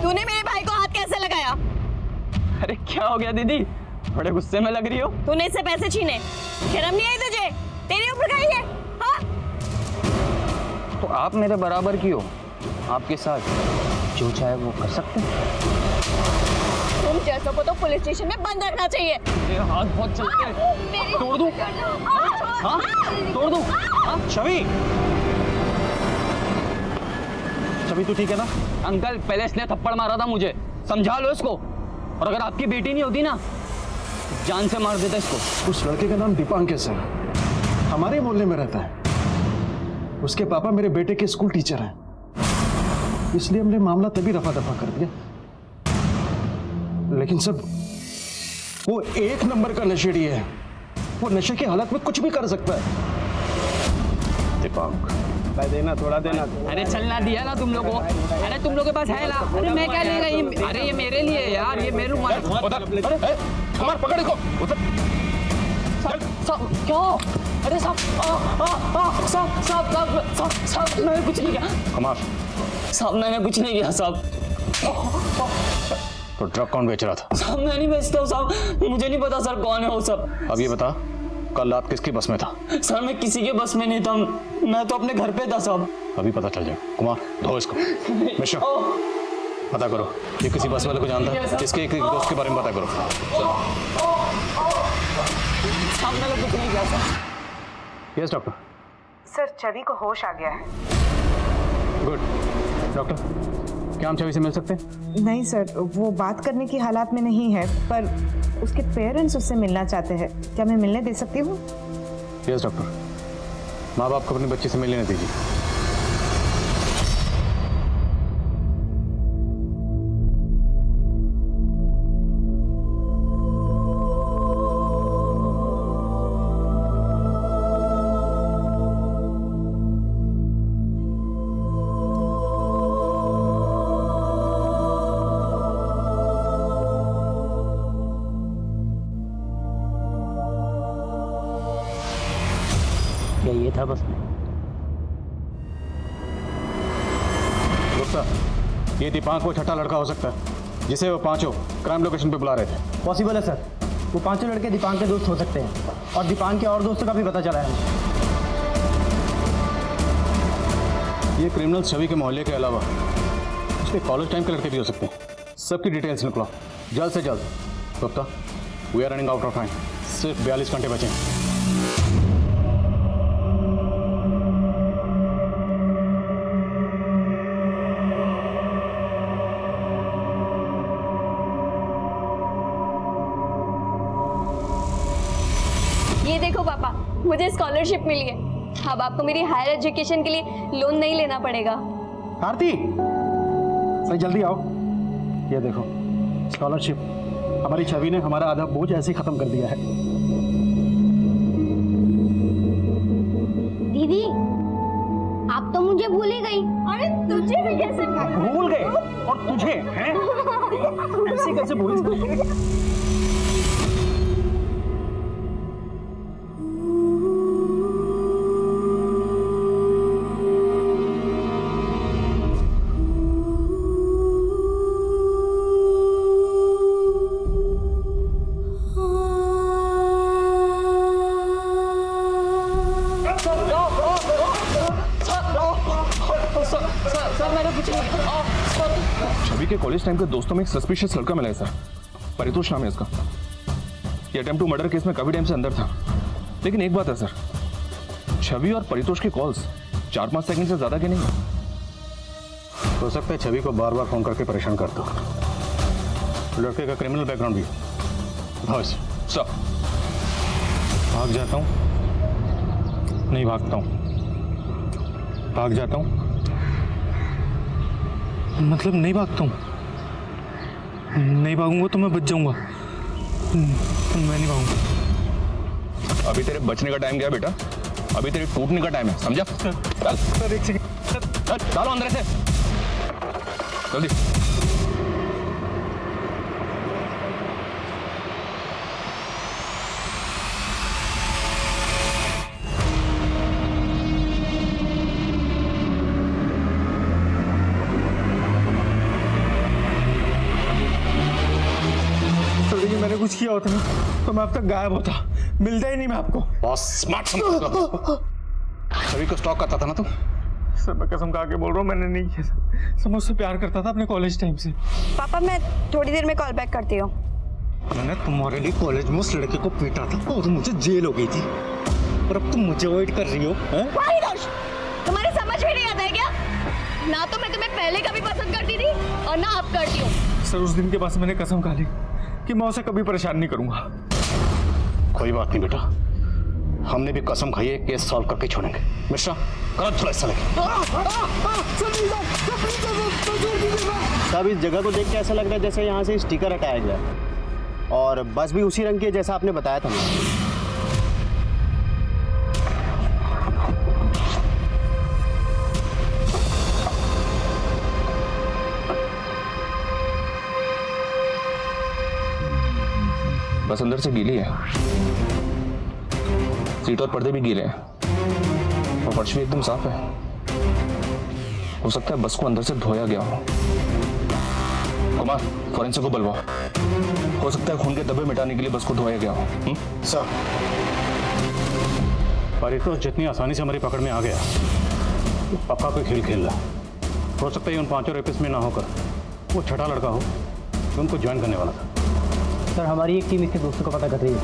तूने मेरे भाई को हाथ कैसे लगाया? अरे क्या हो गया दीदी, बड़े गुस्से में लग रही हो। तूने इससे पैसे छीने, शर्म नहीं आई तुझे? तेरे ऊपर का ही है, हाँ? तो आप मेरे बराबर की हो, आपके साथ जो चाहे वो कर सकते हैं। तुम जैसों को तो पुलिस स्टेशन में बंद रखना चाहिए। मेरे हाथ बहुत चलते हैं। तोड़ दूं? हाँ? तोड़ दूं? हाँ? छवि, छवि तू ठीक है ना? अंकल, पहले इसने थप्पड़ मारा था मुझे, समझा लो इसको। और अगर आपकी बेटी नहीं होती ना, जान से मार देता इसको। उस लड़के का नाम दीपांकेश है, हमारे मोहल्ले में रहता है। उसके पापा मेरे बेटे के स्कूल टीचर हैं, इसलिए हमने मामला तभी रफा दफा कर दिया। लेकिन सब वो एक नंबर का नशेड़ी है। वो नशे की हालत में कुछ भी कर सकता है। दीपांक, भाई देना, थोड़ा देना। अरे चलना दिया ना तुम लोगों को। अरे तुम लोगों के पास है ना? अरे मैं क्या ले रही? अरे ये मेरे लिए है यार, ये मेरे हमार पकड़ इसको। क्यों? अरे साहब मैंने कुछ नहीं किया। कमाल साहब मैंने कुछ नहीं किया साहब। तो ड्रग कौन बेच रहा था? साहब मैं नहीं बेचता हूँ साहब, मुझे नहीं पता सर कौन है वो सब। अब ये बता, कल रात किसकी बस में था? सर मैं किसी के बस में नहीं था, मैं तो अपने घर पे था साहब। अभी पता चल जाएगा। कुमार, धो इसको। मिश्रा, पता करो ये किसी बस वाले को जानता है, इसके एक दोस्त के बारे में पता करो। साहब मैंने कुछ नहीं किया सर। Yes doctor. सर, छवि को होश आ गया है। गुड। डॉक्टर, क्या हम छवि से मिल सकते हैं? नहीं सर, वो बात करने की हालात में नहीं है, पर उसके पेरेंट्स उससे मिलना चाहते हैं। क्या मैं मिलने दे सकती हूँ? Yes doctor. माँ बाप को अपनी बच्ची से मिलने दीजिए। ये था बस में। गुप्ता, ये दीपांक वो छठा लड़का हो सकता है जिसे वो पांचों क्राइम लोकेशन पे बुला रहे थे। पॉसिबल है सर, वो पांचों लड़के दीपांक के दोस्त हो सकते हैं, और दीपांक के और दोस्तों का भी पता चला है। ये क्रिमिनल छवि के मोहल्ले के अलावा उसके कॉलेज टाइम के लड़के भी हो सकते हैं। सबकी डिटेल्स निकलो जल्द से जल्द। Gupta, we are running out of time, सिर्फ 42 घंटे बचे। ये देखो पापा, मुझे स्कॉलरशिप मिली है। अब आपको मेरी हायर एजुकेशन के लिए लोन नहीं लेना पड़ेगा। आरती, सही जल्दी आओ। ये देखो स्कॉलरशिप। हमारी छवि ने हमारा आधा बोझ ऐसे ही खत्म कर दिया है। दीदी, आप तो मुझे भूल ही गई। अरे तुझे भी कैसे भूल गए? और तुझे हैं? ऐसे कैसे भूल गए? सर मैंने कुछ नहीं किया। छवि के कॉलेज टाइम के दोस्तों में एक सस्पिशियस लड़का मिला है सर, परितोष नाम है इसका। ये अटेम्प्ट टू मर्डर केस में काफी टाइम से अंदर था। लेकिन एक बात है सर, छवि और परितोष के कॉल्स 4-5 सेकंड से ज्यादा के नहीं। हो सकता है छवि को बार बार फोन करके परेशान करता हूँ। लड़के का क्रिमिनल बैकग्राउंड भी है। बॉस सर भाग जाता हूँ, नहीं भागता हूँ, भाग जाता हूँ, मतलब नहीं भागता हूँ। नहीं भागूंगा तो मैं बच जाऊंगा। मैं नहीं भागूंगा। अभी तेरे बचने का टाइम गया बेटा, अभी तेरे टूटने का टाइम है, समझा? चल सर एक सेकंड, डालो अंदर से जल्दी। मैंने कुछ किया होता ना तो मैं अब तक गायब होता, मिलता ही नहीं मैं आपको। बॉस स्मार्ट छवि को स्टॉक करता था ना तुम? सर मैं कसम खा के बोल रहा हूँ, मैंने नहीं किया सर। मैं उससे प्यार करता था अपने कॉलेज टाइम से। पापा मैं थोड़ी देर में कॉल बैक करती हूँ। मैंने तुम्हारे लिए कॉलेज में उस लड़के को पीटा था और मुझे जेल हो गई थी, और अब तुम मुझे अवॉइड कर रही हो। तुम्हारी समझ में नहीं आता है क्या? ना तो मैं तुम्हें पहले कभी पसंद करती थी और ना अब करती हूँ। सर उस दिन के बाद मैंने कसम खा ली कि मैं उसे कभी परेशान नहीं करूंगा। कोई बात नहीं बेटा, हमने भी कसम खाई है, केस सॉल्व करके छोड़ेंगे। मिश्रा करो थोड़ा सा सब इस जगह को देख के ऐसा लग रहा है जैसे यहाँ से स्टिकर हटाया गया, और बस भी उसी रंग की है जैसा आपने बताया था मुझे। बस अंदर से गीली है, सीट और पर्दे भी गीले हैं, और फर्श भी एकदम साफ है। हो सकता है बस को अंदर से धोया गया हो। कुमार फॉरेंसिक को बुलवाओ, हो सकता है खून के धब्बे मिटाने के लिए बस को धोया गया हो। सर परितोष जितनी आसानी से हमारी पकड़ में आ गया, पक्का कोई खेल खेल रहा। हो सकता है उन 5 रेपिस्ट में ना होकर वो छठा लड़का हो जो उनको ज्वाइन करने वाला था। सर हमारी एक टीम इसके दोस्तों का पता कर रही है।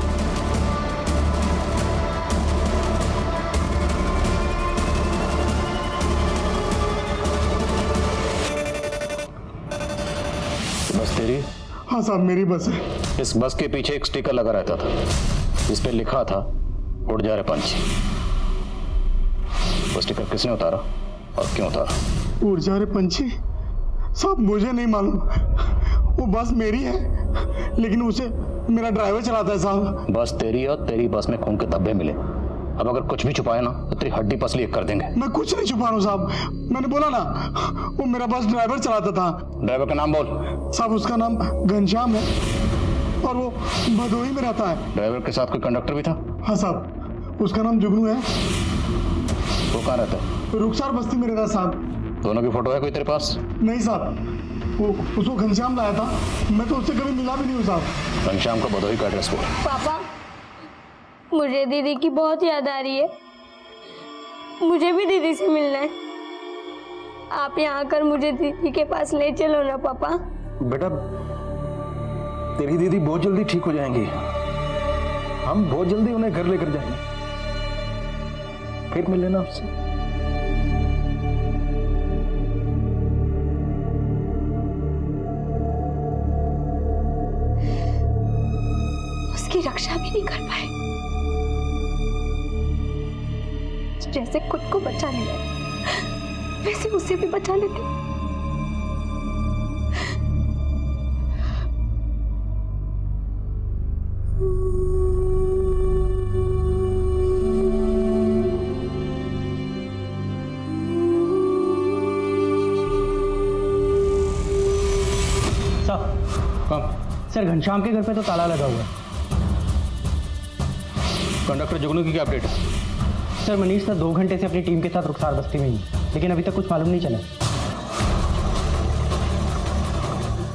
बस तेरी? हाँ साहब मेरी बस है। इस बस के पीछे एक स्टिकर लगा रहता था, इस पे लिखा था उड़ जा रहे पंछी। वो स्टिकर किसने उतारा और क्यों उतारा? उड़ जा रहे पंछी? साहब मुझे नहीं मालूम, वो बस मेरी है लेकिन उसे मेरा ड्राइवर चलाता है साहब। बस तेरी और तेरी बस में खून के धब्बे मिले। अब अगर कुछ भी छुपाया ना तो तेरी हड्डी पसली एक कर देंगे। मैं कुछ नहीं छुपा रहा हूँ साहब, मैंने बोला ना वो मेरा बस ड्राइवर चलाता था। ड्राइवर का नाम बोल। साहब उसका नाम घनश्याम है और वो भदोही में रहता है। ड्राइवर के साथ कोई कंडक्टर भी था? हाँ साहब उसका नाम जुगनू है। वो कहाँ रहता है? रुखसार बस्ती में रहता है साहब। दोनों की फोटो है कोई तेरे पास? नहीं साहब, वो उसको घनश्याम लाया था, मैं तो उससे कभी मिला भी नहीं हूँ साहब। घनश्याम को भदोही का एड्रेस बोल। पापा मुझे दीदी की बहुत याद आ रही है, मुझे भी दीदी से मिलना है। आप यहाँ आकर मुझे दीदी के पास ले चलो ना पापा। बेटा तेरी दीदी बहुत जल्दी ठीक हो जाएंगी, हम बहुत जल्दी उन्हें घर लेकर जाएंगे, फिर मिल लेना आपसे। उसकी रक्षा भी नहीं कर पाए, जैसे खुद को बचा लिया वैसे उसे भी बचा लेते। सर घनश्याम के घर पे तो ताला लगा हुआ है। कंडक्टर जुगनू की क्या अपडेट है? सर मनीष सर 2 घंटे से अपनी टीम के साथ रुखसार बस्ती में ही, लेकिन अभी तक कुछ मालूम नहीं चला।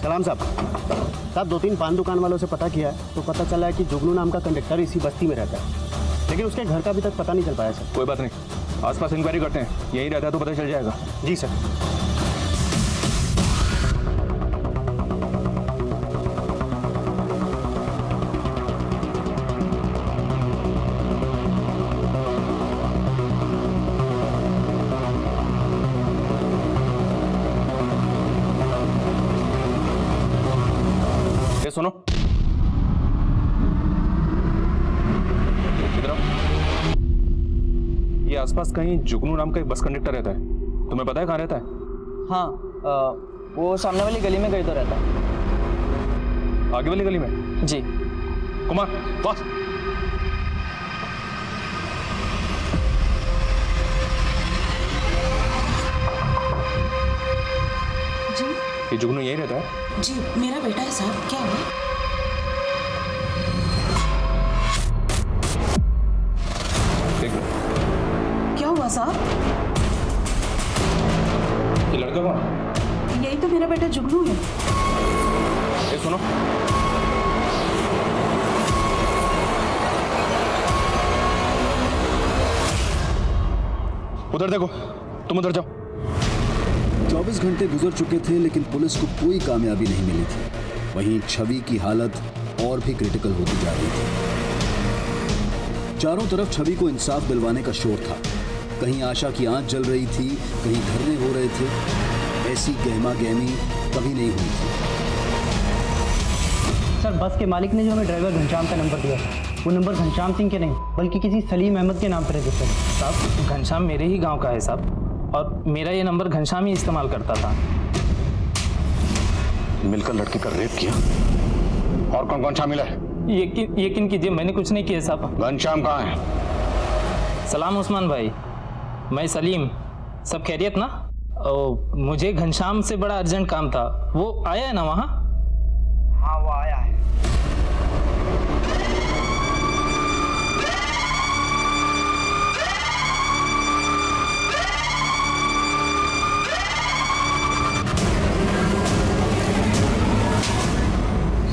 सलाम साहब 2-3 पान दुकान वालों से पता किया है तो पता चला है कि जुगनू नाम का कंडक्टर इसी बस्ती में रहता है, लेकिन उसके घर का अभी तक पता नहीं चल पाया सर। कोई बात नहीं, आसपास इंक्वायरी करते हैं, यहीं रहता है तो पता चल जाएगा। जी सर। ये सुनो, इधर आओ। ये आसपास कहीं जुगनू नाम का एक बस कंडक्टर रहता है, तुम्हें पता है कहाँ रहता है? हाँ, वो सामने वाली गली में कहीं तो रहता है। आगे वाली गली में? जी। कुमार बस। जी ये जुगनू यहीं रहता है? जी मेरा बेटा है साहब, क्या हुआ? देख लो। क्या हुआ साहब? ये लड़का कौन? यही तो मेरा बेटा जुगनू है। ये सुनो, उधर देखो, तुम उधर जाओ। 24 घंटे गुजर चुके थे लेकिन पुलिस को कोई कामयाबी नहीं मिली थी। वहीं छवि की हालत और भी क्रिटिकल होती जा रही थी। चारों तरफ छवि को इंसाफ दिलवाने का शोर था। कहीं आशा की आंच जल रही थी, कहीं धरने हो रहे थे। ऐसी गहमा गहमी कभी नहीं हुई थी। सर, बस के मालिक ने जो हमें ड्राइवर घनश्याम का नंबर दिया था, वो नंबर घनश्याम सिंह के नहीं बल्कि किसी सलीम अहमद के नाम पर रजिस्टर्ड है। साहब, घनश्याम मेरे ही गांव का है साहब, और मेरा ये नंबर घनश्याम ही इस्तेमाल करता था। मिलकर लड़की का रेप किया, और कौन कौन शामिल है? यकीन कीजिए मैंने कुछ नहीं किया साहब। घनश्याम कहाँ है? सलाम उस्मान भाई, मैं सलीम, सब खैरियत ना? मुझे घनश्याम से बड़ा अर्जेंट काम था, वो आया है ना वहाँ? हाँ, वो आया है।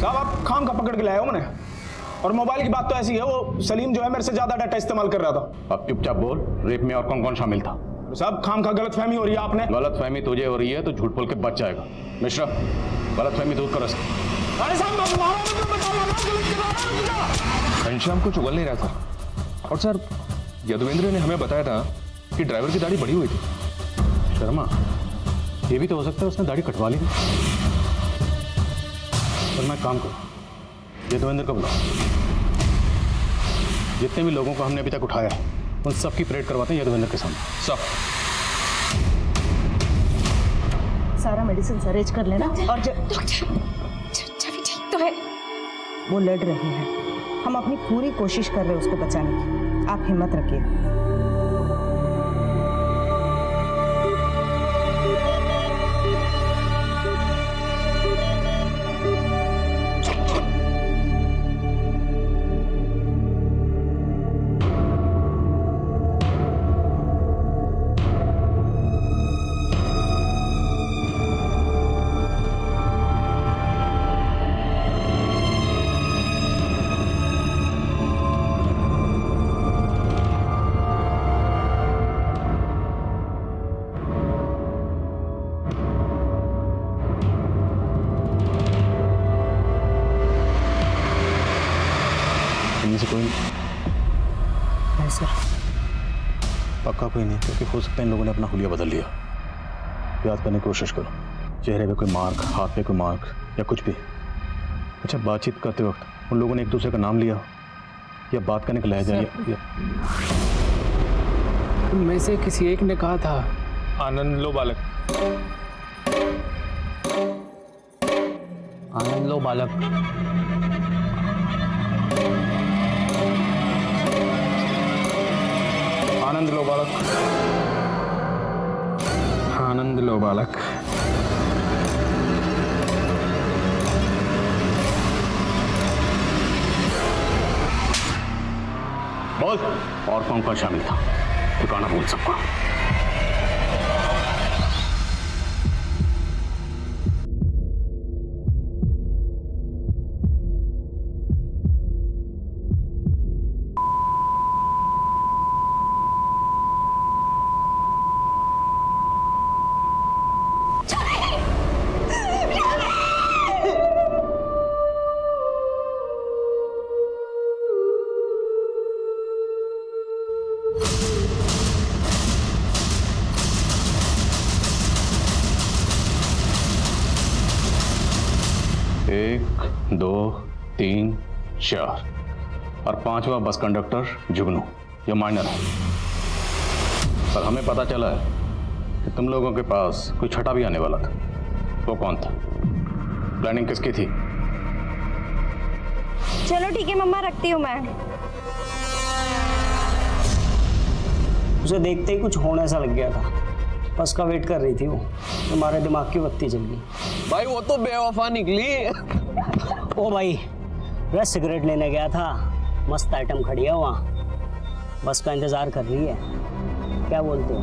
साहब आप खाम का पकड़ के लाए हो मैंने, और मोबाइल की बात तो ऐसी है, वो सलीम जो है मेरे से ज्यादा डाटा इस्तेमाल कर रहा था। अब चुपचाप बोल, रेप में और कौन कौन शामिल था? साहब खाम का गलत फहमी हो रही है आपने। गलत फहमी तुझे हो रही है तो झूठ बोल के बच जाएगा। मिश्रा, गलत फहमी दूर कर इसकी। अरे साहब घनश्याम कुछ उगल नहीं रहा था, और सर यदुवेंद्र ने हमें बताया था कि ड्राइवर की दाढ़ी बड़ी हुई थी। शर्मा, ये भी तो हो सकता है उसने दाढ़ी कटवा ली थी। सर मैं काम करूँ, यदुवेंद्र को बुलाओ। जितने भी लोगों को हमने अभी तक उठाया है उन सब की परेड करवाते हैं यदुवेंद्र के सामने। सब सारा मेडिसिन अरेंज कर लेना। और छवि ठीक तो है? वो लड़ रही है, हम अपनी पूरी कोशिश कर रहे हैं उसको बचाने की, आप हिम्मत रखिए। इनमें से कोई नहीं सर। पक्का कोई नहीं, क्योंकि हो सकता है इन लोगों ने अपना हुलिया बदल लिया। याद करने की कोशिश करो, चेहरे पे कोई मार्क, हाथ पे कोई मार्क या कुछ भी। अच्छा, बातचीत करते वक्त उन लोगों ने एक दूसरे का नाम लिया या बात करने का लहजा या उनमें से किसी एक ने कहा था आनंद लो बालक। आनंद लो बालक। आनंद लो बालक। आनंद लो बालक। बोल, और कौन कौन शामिल था? ठिकाना बोल सबका। 2, 3, 4 और 5वां बस कंडक्टर जुगनू, ये माइनर है। पर हमें पता चला है कि तुम लोगों के पास कोई छठा भी आने वाला था। वो कौन था? प्लानिंग किसकी थी? चलो ठीक है मम्मा, रखती हूँ मैं। उसे देखते ही कुछ होने सा लग गया था। बस का वेट कर रही थी वो, तुम्हारे दिमाग की बत्ती जल गई। भाई वो तो बेवफा निकली। ओ भाई, वह सिगरेट लेने गया था, मस्त आइटम खड़ी है वहाँ, बस का इंतजार कर रही है। क्या बोलते हो?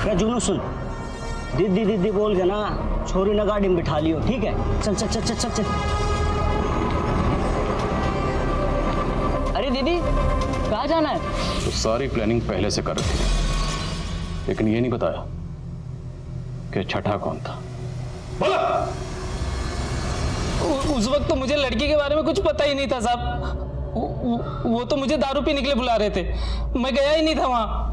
क्या जुगनू सुन, दीदी दीदी बोल के ना छोरी ना गाड़ी में बिठा लियो, ठीक है? चल चल चल चल चल चल। अरे दीदी कहाँ जाना है? तो सारी प्लानिंग पहले से कर रखी थी, लेकिन ये नहीं बताया कि छठा कौन था। उस वक्त तो मुझे लड़की के बारे में कुछ पता ही नहीं था साहब। वो तो मुझे दारू पी निकले बुला रहे थे, मैं गया ही नहीं था वहां।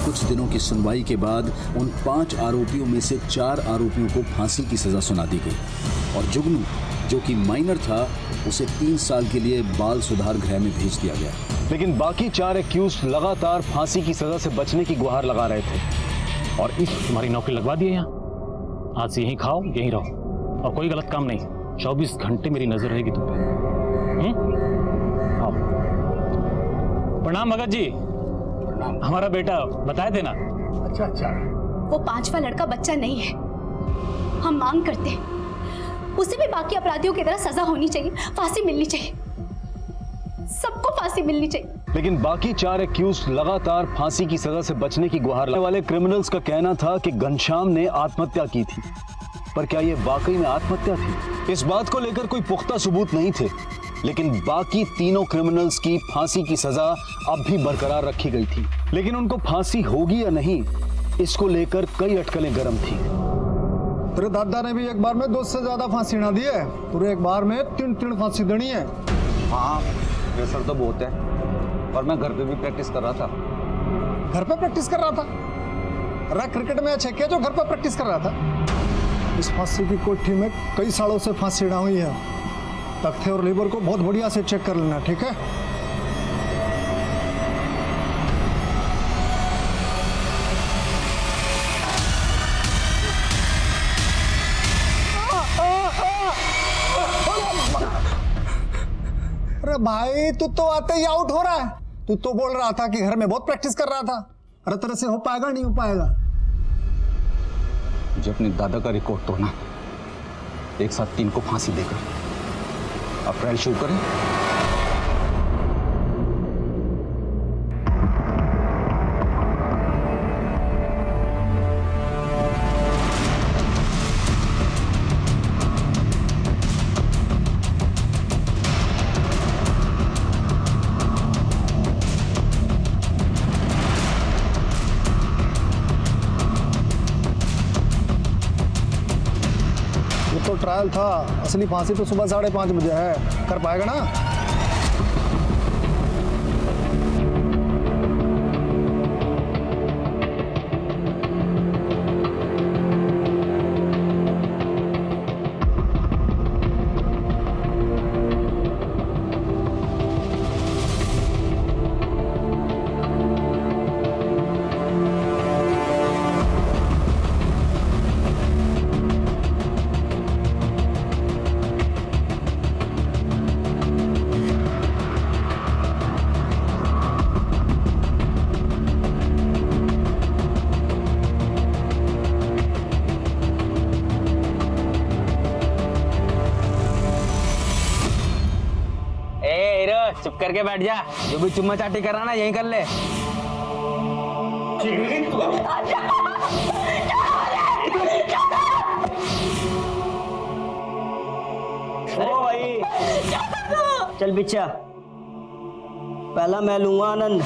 कुछ दिनों की सुनवाई के बाद उन 5 आरोपियों में से 4 आरोपियों को फांसी की सजा सुना दी गई और जुगनू, जो कि माइनर था, उसे 3 साल के लिए बाल सुधार गृह में भेज दिया गया। लेकिन बाकी 4 एक्यूज लगातार फांसी की सजा से बचने की गुहार लगा रहे थे। और तुम्हारी नौकरी लगवा दी है यहाँ, आज से यहीं खाओ यहीं रहो और कोई गलत काम नहीं। 24 घंटे मेरी नजर रहेगी तुम पे। आओ। प्रणाम भगत जी। हमारा बेटा बताए थे ना। अच्छा अच्छा। वो 5वां लड़का बच्चा नहीं है। हम मांग करते हैं उसे भी बाकी अपराधियों की तरह सजा होनी चाहिए, फांसी मिलनी चाहिए, सबको फांसी मिलनी चाहिए। लेकिन बाकी 4 एक्यूज लगातार फांसी की सजा से बचने की गुहार लगाने वाले क्रिमिनल्स का कहना था कि घनश्याम ने आत्महत्या की थी। पर क्या यह वाकई में आत्महत्या थी? इस बात को लेकर कोई पुख्ता सबूत नहीं थे, लेकिन बाकी तीनों क्रिमिनल्स की फांसी की सजा अब भी बरकरार रखी गई थी। लेकिन उनको फांसी होगी या नहीं, इसको लेकर कई अटकलें गर्म थी। तेरे दादा ने भी एक बार में 2 से ज्यादा फांसी ना दी है, पूरे एक बार में 3 फांसी देनी है। हाँ, प्रेशर तो बहुत है और मैं घर पे भी प्रैक्टिस कर रहा था। घर पे प्रैक्टिस कर रहा था? अरे क्रिकेट मैच है क्या जो घर पे प्रैक्टिस कर रहा था? इस फांसी की कोठी में कई सालों से फांसी ना हुई है। तख्ते और लीवर को बहुत बढ़िया से चेक कर लेना, ठीक है? अरे भाई, तू तो आते ही आउट हो रहा है। तू तो बोल रहा था कि घर में बहुत प्रैक्टिस कर रहा था। अरे तेरे से हो पाएगा? नहीं हो पाएगा। मुझे अपने दादा का रिकॉर्ड तोड़ना, एक साथ 3 को फांसी देकर अप्रैल शुरू करें। तो ट्रायल था, असली फांसी तो सुबह 5:30 बजे है। कर पाएगा ना? चुप करके बैठ जा, जो भी चुम्मा चाटी कर रहा ना यहीं कर ले। ओ भाई चल बिच्छा, पहला मैं लूंगा आनंद।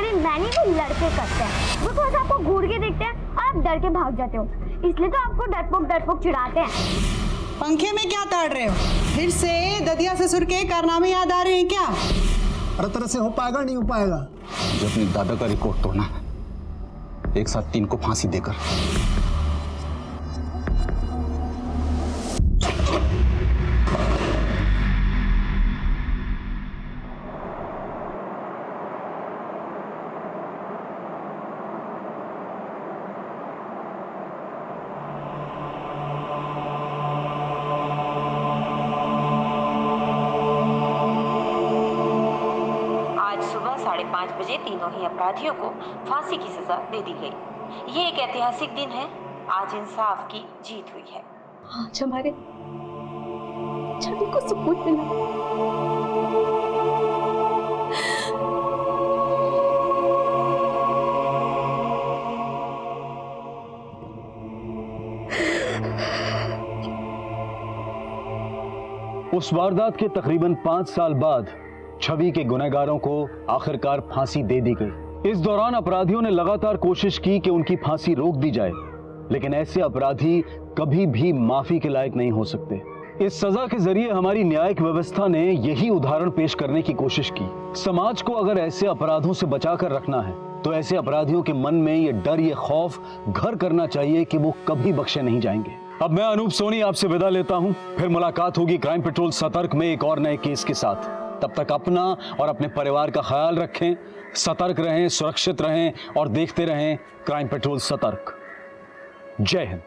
एक्चुअली मैंने भी लड़के करते हैं, बिकॉज आपको घूर के देखते हैं और आप डर के भाग जाते हो, इसलिए तो आपको डरपोक चिढ़ाते हैं। पंखे में क्या ताड़ रहे हो? फिर से ददिया ससुर के कारनामे याद आ रहे हैं क्या? अरे तरह से हो पाएगा नहीं हो पाएगा। जो अपने दादा का रिकॉर्ड तोड़ना, एक साथ 3 को फांसी देकर। आज सुबह 5:30 बजे तीनों ही अपराधियों को फांसी की सजा दे दी गई। ये एक ऐतिहासिक दिन है। आज इंसाफ की जीत हुई है। आज हमारे छवि को सुकून मिला। उस वारदात के तकरीबन 5 साल बाद छवि के गुनहगारों को आखिरकार फांसी दे दी गई। इस दौरान अपराधियों ने लगातार कोशिश की कि उनकी फांसी रोक दी जाए, लेकिन ऐसे अपराधी कभी भी माफी के लायक नहीं हो सकते। इस सजा के जरिए हमारी न्यायिक व्यवस्था ने यही उदाहरण पेश करने की कोशिश की। समाज को अगर ऐसे अपराधों से बचाकर रखना है तो ऐसे अपराधियों के मन में ये डर, ये खौफ घर करना चाहिए कि वो कभी बख्शे नहीं जाएंगे। अब मैं अनूप सोनी आपसे विदा लेता हूं। फिर मुलाकात होगी क्राइम पेट्रोल सतर्क में एक और नए केस के साथ। तब तक अपना और अपने परिवार का ख्याल रखें, सतर्क रहें, सुरक्षित रहें और देखते रहें क्राइम पेट्रोल सतर्क। जय हिंद।